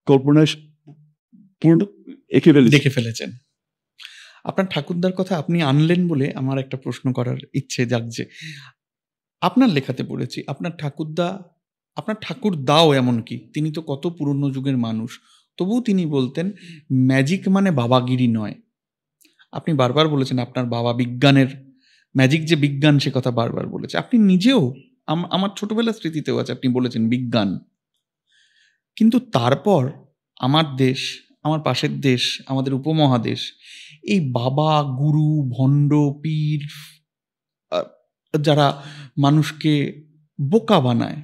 কল্পনায় পূর্ণ দেখে ফেলেছেন। আপনার ঠাকুরদার কথা আপনি আনলেন বলে আমার একটা প্রশ্ন করার ইচ্ছে জাগছে। আপনার লেখাতে পড়েছি আপনার ঠাকুরদাও এমনকি তিনি তো কত পুরনো যুগের মানুষ, তবুও তিনি বলতেন ম্যাজিক মানে বাবাগিরি নয়। আপনি বারবার বলেছেন আপনার বাবা বিজ্ঞানের, ম্যাজিক যে বিজ্ঞান সে কথা বারবার বলেছে। আপনি নিজেও আমার ছোটবেলার স্মৃতিতেও আছে আপনি বলেছেন বিজ্ঞান। কিন্তু তারপর আমার দেশ, আমার পাশের দেশ, আমাদের উপমহাদেশ এই বাবা, গুরু, ভণ্ড, পীর, যারা মানুষকে বোকা বানায়,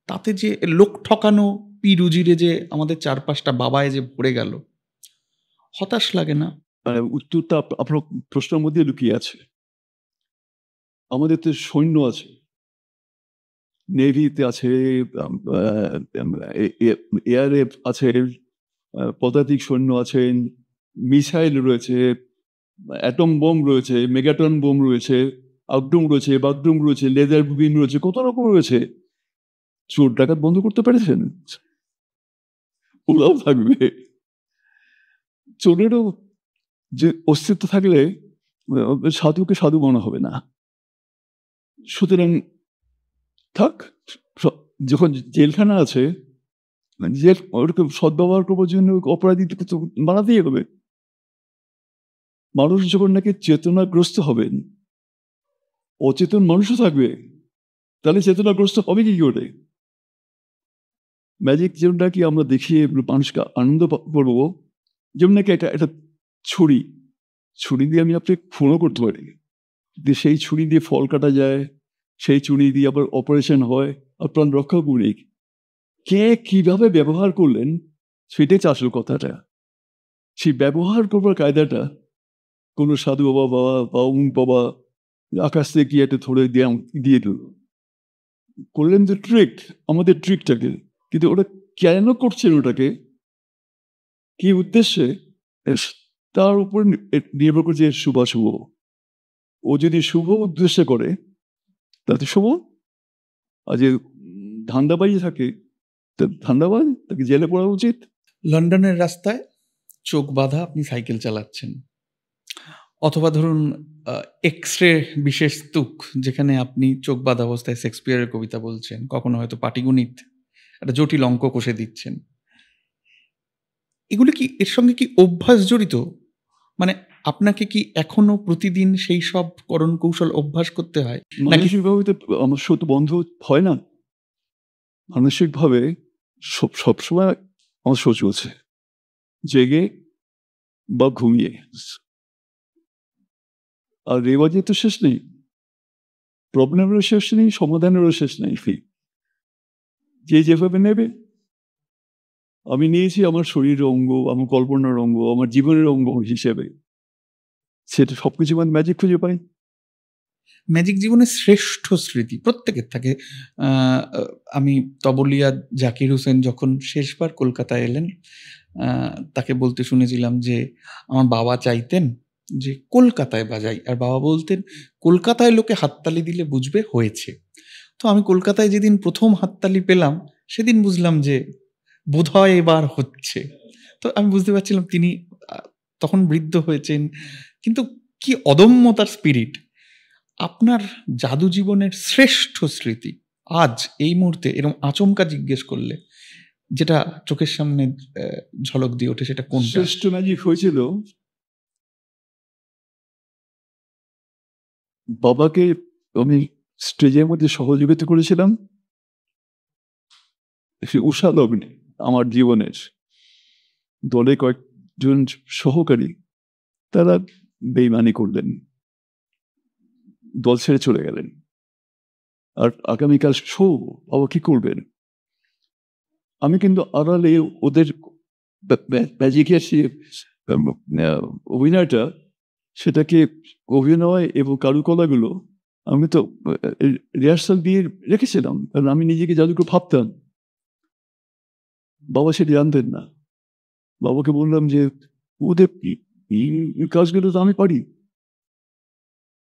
তাতে যে লোক ঠকানো পীর উজিরে যে আমাদের চারপাশটা বাবায় যে ভরে গেল, হতাশ লাগে না? উত্তরটা আপনার প্রশ্নের মধ্যে লুকিয়ে আছে। আমাদের তো সৈন্য আছে, নেভিতে আছে, এয়ারে আছে, পদাতিক সৈন্য আছেন, মিসাইল রয়েছে, অ্যাটম বোম রয়েছে, মেগাটন বোম রয়েছে, আউটডুম রয়েছে, বাথরুম রয়েছে, লেজার বিন রয়েছে, কত রকম রয়েছে। চোর ডাকাত বন্ধ করতে পেরেছেন? ওরাও থাকবে। চোরেরও যে অস্তিত্ব থাকলে সাধুকে সাধু মনে হবে না। সুতরাং থাক, যখন জেলখানা আছে, জেল ওরকম সদ্ব্যবহার করবার জন্য অপরাধীকে তো বানাতেই হবে। মানুষ যখন নাকি চেতনাগ্রস্ত হবেন, অচেতন মানুষও থাকবে, তাহলে চেতনাগ্রস্ত হবে কি করে? ম্যাজিক যেমন নাকি আমরা দেখিয়ে মানুষকে আনন্দ করবো, যেমন নাকি একটা ছুরি দিয়ে আমি আপনি ফোনও করতে পারি, সেই ছুরি দিয়ে ফল কাটা যায়, সেই ছুরি দিয়ে আবার অপারেশন হয়, আর প্রাণ রক্ষা করি। কে কিভাবে ব্যবহার করলেন সেটাই আসল কথাটা। সেই ব্যবহার করবার কায়দাটা কোনো সাধু বাবা বা বাবা আকাশ থেকে কি একটা ধরে দিয়ে দিল, করলেন তো ট্রিক, আমাদের ট্রিকটাকে। কিন্তু ওরা কেন করছেন ওটাকে, কি উদ্দেশ্যে, তার উপর নির্ভর করছে শুভাশুভ। ও যদি শুভ উদ্দেশ্যে করে তাতে শুভ, আর যে ধান্দাবাজি থাকে ধান্দাবাজ, তাকে জেলে পড়া উচিত। লন্ডনের রাস্তায় চোখ বাঁধা আপনি সাইকেল চালাচ্ছেন, অথবা ধরুন এক্সরে বিশেষ স্তূক, যেখানে আপনি চোখ বাঁধা অবস্থায় শেক্সপিয়ারের কবিতা বলছেন, কখনো হয়তো পাটিগণিত একটা জটিল অঙ্ক কষে দিচ্ছেন। এগুলি কি, এর সঙ্গে কি অভ্যাস জড়িত? মানে আপনাকে কি এখনো প্রতিদিন সেই সব করণ কৌশল অভ্যাস করতে হয় নাকি? মানসিকভাবে তো আমার শত্রু বন্ধ হয় না। মানসিকভাবে সবসময় আমার শো চলছে, জেগে বা ঘুমিয়ে। আর রেওয়াজের তো শেষ নেই, প্রবলেমেরও শেষ নেই, সমাধানেরও শেষ নেই। যে যেভাবে নেবে। আমি নিয়েছি আমার শরীরের অঙ্গ, আমার কল্পনার অঙ্গ, আমার জীবনের অঙ্গ হিসেবে। সেটা সবকিছু মানে ম্যাজিক খুঁজে পাই। ম্যাজিক জীবনের শ্রেষ্ঠ স্মৃতি প্রত্যেকের থাকে। আমি তবলিয়া জাকির হোসেন যখন শেষবার কলকাতায় এলেন, তাকে বলতে শুনেছিলাম যে আমার বাবা চাইতেন যে কলকাতায় বাজাই, আর বাবা বলতেন কলকাতায় লোকে হাততালি দিলে বুঝবে হয়েছে। তো আমি কলকাতায় যেদিন প্রথম হাততালি পেলাম সেদিন বুঝলাম যে বোধহয় এবার হচ্ছে। তো আমি বুঝতে পারছিলাম তিনি তখন বৃদ্ধ হয়েছেন, কিন্তু কি অদম্য তার স্পিরিট। আপনার জাদু জীবনের শ্রেষ্ঠ স্মৃতি আজ এই মুহূর্তে এরকম আচমকা জিজ্ঞেস করলে যেটা চোখের সামনে ঝলক দিয়ে ওঠে, সেটা কোনটা? শ্রেষ্ঠ ম্যাজিক হয়েছিল বাবাকে আমি স্টেজের মধ্যে সহযোগিতা করেছিলাম উষা লগ্নে। আমার জীবনের দলে কয়েকজন সহকারী তারা বেইমানি করলেন, দল ছেড়ে চলে গেলেন। আর আগামীকাল শো, বাবা কি করবেন? আমি কিন্তু আড়ালে ওদের ম্যাজিকের অভিনয়টা সেটাকে অভিনয় এবং কারুকলাগুলো আমি তো রিহার্সাল দিয়ে রেখেছিলাম, কারণ আমি নিজেকে জাদুকর ভাবতাম। বাবা সেটা জানতেন না। বাবাকে বললাম যে ওদের এই কাজগুলো তো আমি পারি,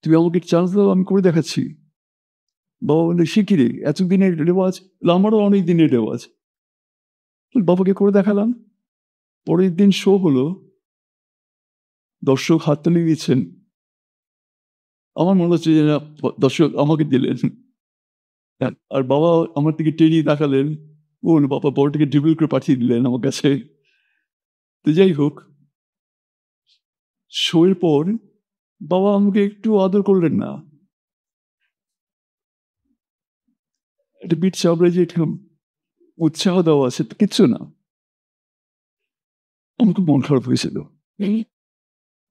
তুমি আমাকে চান্স দাও, আমি করে দেখাচ্ছি। বাবা বললে শিখি রে, এতদিনের রেওয়াজ, আমারও অনেক দিনের রেওয়াজ। বাবাকে করে দেখালাম। পরের দিন শো হলো, দর্শক হাততালি দিচ্ছেন। আমার মনে হচ্ছে যে না, দর্শক আমাকে দিলেন। আর বাবা আমার দিকে টেরিয়ে তাকালেন, বলুন বাবা বড়টাকে ড্রিবল করে পাঠিয়ে দিলেন আমার কাছে। তো যাই হোক, শোয়ের পর বাবা আমাকে একটু আদর করলেন না। একটা বিট চাপড়ে যে উৎসাহ দেওয়া আছে, কিচ্ছু না। আমার খুব মন খারাপ হয়েছিল।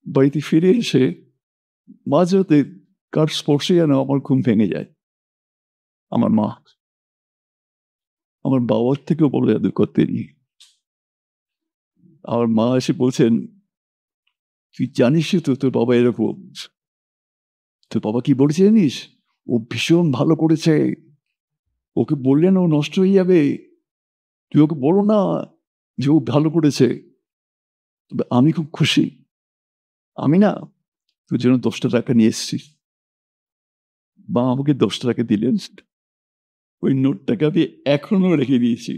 বাড়িতে ফিরে এসে মাঝরাতে কার স্পর্শে যেন আমার ঘুম ভেঙে যায়। আমার মা, আমার বাবার থেকেও বড় আদর করতেন। আমার মা এসে বলছেন, তুই জানিস তো তোর বাবা এরকম। তোর বাবা কি বলেছে জানিস? ও ভীষণ ভালো করেছে, ওকে বললে না ও নষ্ট হয়ে যাবে, তুই ওকে বলো না যে ও ভালো করেছে। তবে আমি খুব খুশি, আমি না তোর জন্য 10টা টাকা নিয়ে এসেছি। মা আমাকে 10টা টাকা দিলেন। ওই নোটটাকে আমি এখনো রেখে দিয়েছি।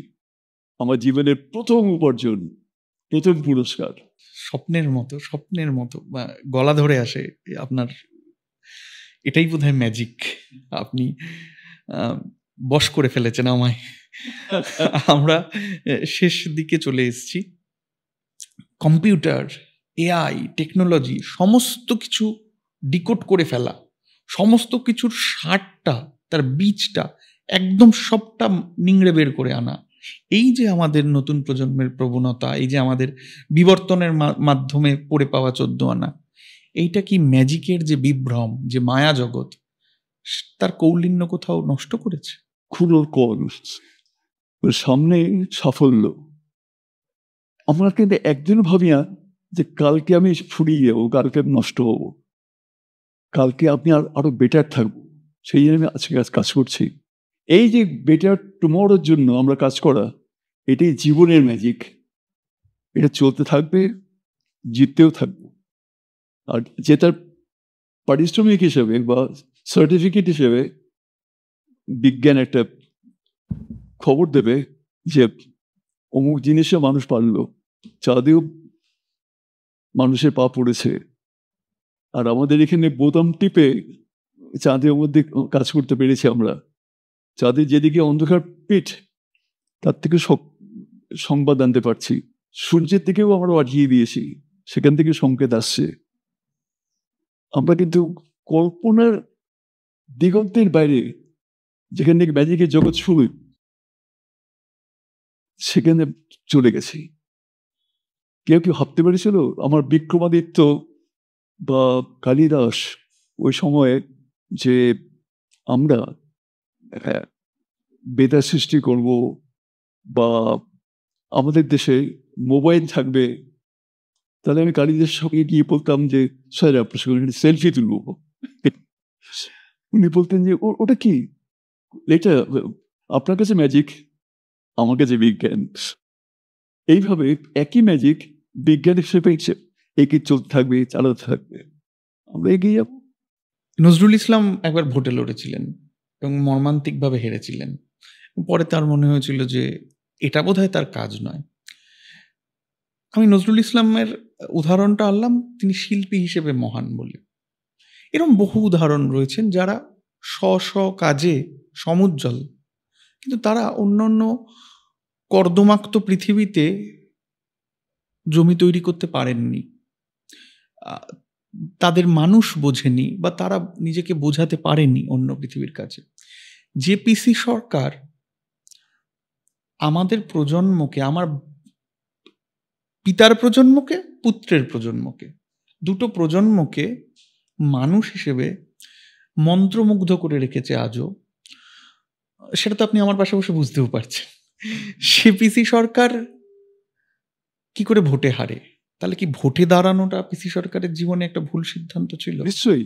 আমার জীবনের প্রথম উপার্জন, প্রথম পুরস্কার। স্বপ্নের মতো, স্বপ্নের মতো, গলা ধরে আসে আপনার। এটাই বোধহয় ম্যাজিক। আপনি বশ করে ফেলেছেন আমায়। আমরা শেষ দিকে চলে এসেছি। কম্পিউটার, এআই, টেকনোলজি সমস্ত কিছু ডিকোড করে ফেলা, সমস্ত কিছুর সারটা, তার বীজটা একদম সবটা নিংড়ে বের করে আনা, এই যে আমাদের নতুন প্রজন্মের প্রবণতা, এই যে আমাদের বিবর্তনের মাধ্যমে পড়ে পাওয়া 14 আনা, এইটা কি ম্যাজিকের যে বিভ্রম, যে মায়া জগৎ, তার কৌলিন্য কোথাও নষ্ট করেছে? খুলো কল, সামনে সাফল্য। আমরা কিন্তু একদিনও ভাবি না যে কালকে আমি ফুরিয়ে যাবো, কালকে আমি নষ্ট হবো, কালকে আপনি আরো বেটার থাকবো। সেই জন্য আমি আজকে কাজ করছি। এই যে বেটার টুমরোর জন্য আমরা কাজ করা, এটাই জীবনের ম্যাজিক। এটা চলতে থাকবে, জিততেও থাকবো। আর জেতার পারিশ্রমিক হিসেবে বা সার্টিফিকেট হিসেবে বিজ্ঞান একটা খবর দেবে যে অমুক জিনিসে মানুষ পারলো, চাঁদেও মানুষের পা পড়েছে। আর আমাদের এখানে বোতাম টিপে চাঁদের মধ্যে কাজ করতে পেরেছি আমরা। চাঁদের যেদিকে অন্ধকার পিঠ, তার থেকে সংবাদ আনতে পারছি। সূর্যের দিকেও আমরা পাঠিয়ে দিয়েছি, সেখান থেকে সংকেত আসছে। আমরা কিন্তু কল্পনার দিগন্তের বাইরে, যেখান থেকে ম্যাজিকের জগৎ শুরু, সেখানে চলে গেছি। কেউ কেউ ভাবতে পেরেছিল আমার বিক্রমাদিত্য বা কালিদাস ওই সময়ে যে আমরা বেতার সৃষ্টি করব বা আমাদের দেশে মোবাইল থাকবে, তাহলে আমি কালিদাসের সঙ্গে গিয়ে বলতাম যে স্যার আপনার সঙ্গে সেলফি তুলব। উনি বলতেন যে ওটা কি, এটা আপনার কাছে ম্যাজিক, আমার কাছে বিজ্ঞান। এইভাবে একই ম্যাজিক বিজ্ঞান হিসেবে এগিয়ে চলতে থাকবে, চালাতে থাকবে, আমরা এগিয়ে যাব। নজরুল ইসলাম একবার ভোটে লড়েছিলেন এবং মর্মান্তিকভাবে হেরেছিলেন। পরে তার মনে হয়েছিল যে এটা বোধহয় তার কাজ নয়। আমি নজরুল ইসলামের উদাহরণটা আনলাম তিনি শিল্পী হিসেবে মহান বলে। এরকম বহু উদাহরণ রয়েছেন যারা স্ব কাজে সমুজ্জ্বল, কিন্তু তারা অন্য কর্দমাক্ত পৃথিবীতে জমি তৈরি করতে পারেননি। তাদের মানুষ বোঝেনি বা তারা নিজেকে বোঝাতে পারেনি অন্য পৃথিবীর কাছে। যে পিসি সরকার আমাদের প্রজন্মকে, আমার পিতার প্রজন্মকে, পুত্রের প্রজন্মকে, দুটো প্রজন্মকে মানুষ হিসেবে মন্ত্রমুগ্ধ করে রেখেছে আজও, সেটা তো আপনি আমার পাশে বসে বুঝতেও পারছেন। সে পিসি সরকার কি করে ভোটে হারে? তাহলে কি ভোটে দাঁড়ানোটা পিসি সরকারের জীবনে একটা ভুল সিদ্ধান্ত ছিল? নিশ্চয়ই।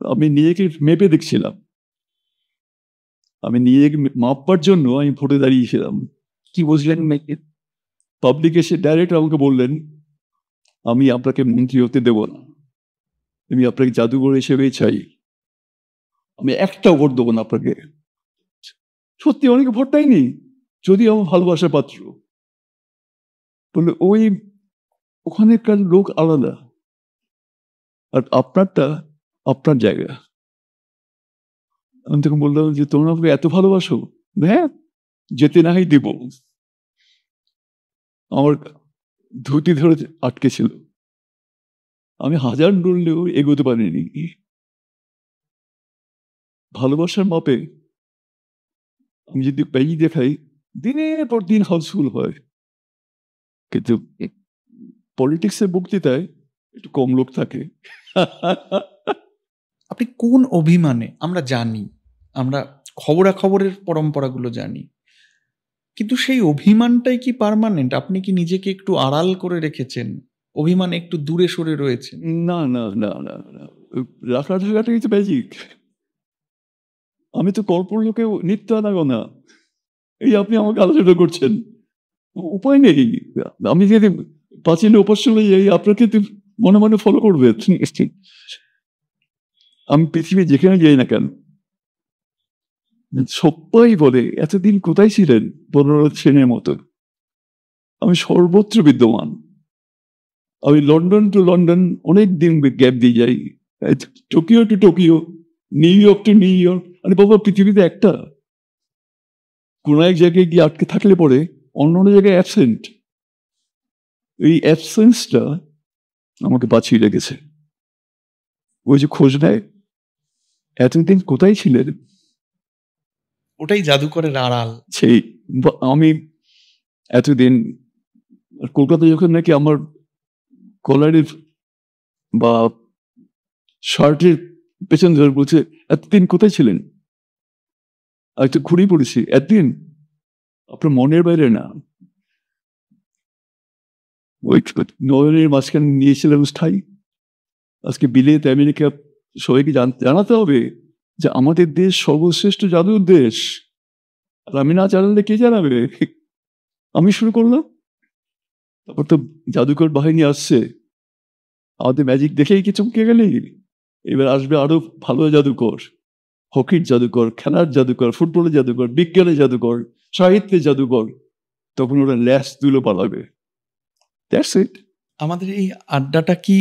আমি নিজেকে মেপে দেখছিলাম, আমি নিজেকে মাপবার জন্য আমি ভোটে দাঁড়িয়েছিলাম। কি বুঝলেন মেপে? পাবলিক এসে ডাইরেক্ট আমাকে বললেন, আমি আপনাকে মন্ত্রী হতে দেব না, আমি আপনাকে জাদুঘর হিসেবেই চাই, আমি একটাও ভোট দেবো না আপনাকে। সত্যি অনেকে ভোট দেয়নি, যদি আমার ভালোবাসার পাত্র বলে ওই ওখানেকার লোক আলাদা, আর আপনারটা আপনার জায়গা। আমি তখন বললাম যে তোমরা আমাকে এত ভালোবাসো, হ্যাঁ যেতে নাই দেব। আমার ধুতি ধরে আটকে ছিল, আমি হাজার নড়লেও এগোতে পারিনি। ভালোবাসার মাপে আমি যদি পেয়ে দেখাই, দিনের পর দিন হাউসফুল হয়, কিন্তু পলিটিক্সের বক্তৃতায় একটু কম লোক থাকে। আপনি কোন অভিমানে, আমরা জানি, আমরা খবরাখবরের পরম্পরাগুলো জানি, কিন্তু সেই অভিমানটাই কি পার্মানেন্ট? আপনি কি নিজেকে একটু আড়াল করে রেখেছেন, অভিমান একটু দূরে সরে রয়েছেন? না না না না না, রাখা ঢাকাটাই তো ম্যাজিক। আমি তো কল্পলোকেও নিত্য আনাগোনা, এই আপনি আমাকে আলোচনা করছেন, উপায় নেই। আমি যদি পাঁচিলে উপাস চলে যাই, আপনাকে তো মনে মনে ফলো করবে। আমি পৃথিবী যেখানে যাই না কেন, সবাই বলে এতদিন কোথায় ছিলেন, 15 শ্রেণীর মতো। আমি সর্বত্র বিদ্যমান। আমি লন্ডন টু লন্ডন অনেক দিন গ্যাপ দিয়ে যাই, Tokyo to Tokyo, New York to New York. আরে বাবা, পৃথিবীতে একটা কোন এক জায়গায় গিয়ে আটকে থাকলে পরে অন্য অন্য জায়গায় অ্যাবসেন্ট। এই অ্যাবসেন্সটা আমাকে বাঁচিয়ে রেখেছে। ওই যে খোঁজ নেয়, এতদিন কোথায় ছিলেন, ওটাই জাদুকরের আড়াল। সেই আমি এতদিন কলকাতা যখন নাকি আমার কলারের বা শার্টের পেছন ধরে বলছে, এতদিন কোথায় ছিলেন, আর একটু ঘুরিয়ে পড়েছি, এতদিন আপনার মনের বাইরে না, ওই নয়নের মাঝখানে নিয়েছিলাম স্থায়ী। আজকে বিলেত আমেরিকা সবাইকে জানাতে হবে যে আমাদের দেশ সর্বশ্রেষ্ঠ জাদুর দেশ, আর আমি না জানালে কে জানাবে? আমি শুরু করলাম, তারপর তো জাদুকর বাহিনী আসছে, আমাদের ম্যাজিক দেখেই কি চমকে গেলে। এবার আসবে আরো ভালো জাদুকর, হকির জাদুকর, খেলার জাদুকর, ফুটবলের জাদুকর, বিজ্ঞানের জাদুকর, সাহিত্যের জাদুকর, তখন ওরা ল্যাস দুলো পালাবে। That's it. আমাদের এই আড্ডাটা কি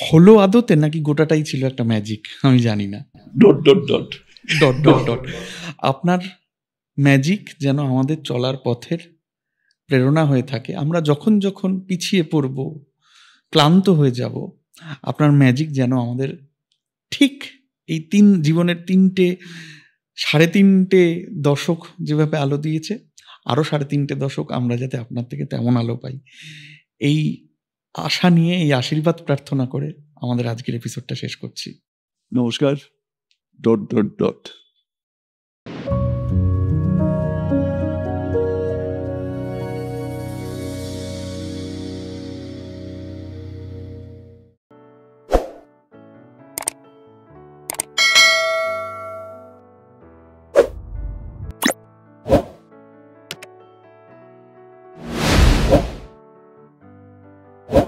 হলো আদতে, নাকি গোটাটাই ছিল একটা ম্যাজিক? আমি জানি না। Dot dot dot dot dot dot. আপনার ম্যাজিক যেন আমাদের চলার পথের প্রেরণা হয়ে থাকে। আমরা যখন যখন পিছিয়ে পড়ব, ক্লান্ত হয়ে যাব, আপনার ম্যাজিক যেন আমাদের ঠিক এই জীবনের 3.5 দশক যেভাবে আলো দিয়েছে, আরও 3.5 দশক আমরা যাতে আপনার থেকে তেমন আলো পাই, এই আশা নিয়ে, এই আশীর্বাদ প্রার্থনা করে আমাদের আজকের এপিসোডটা শেষ করছি। নমস্কার। Dot dot dot.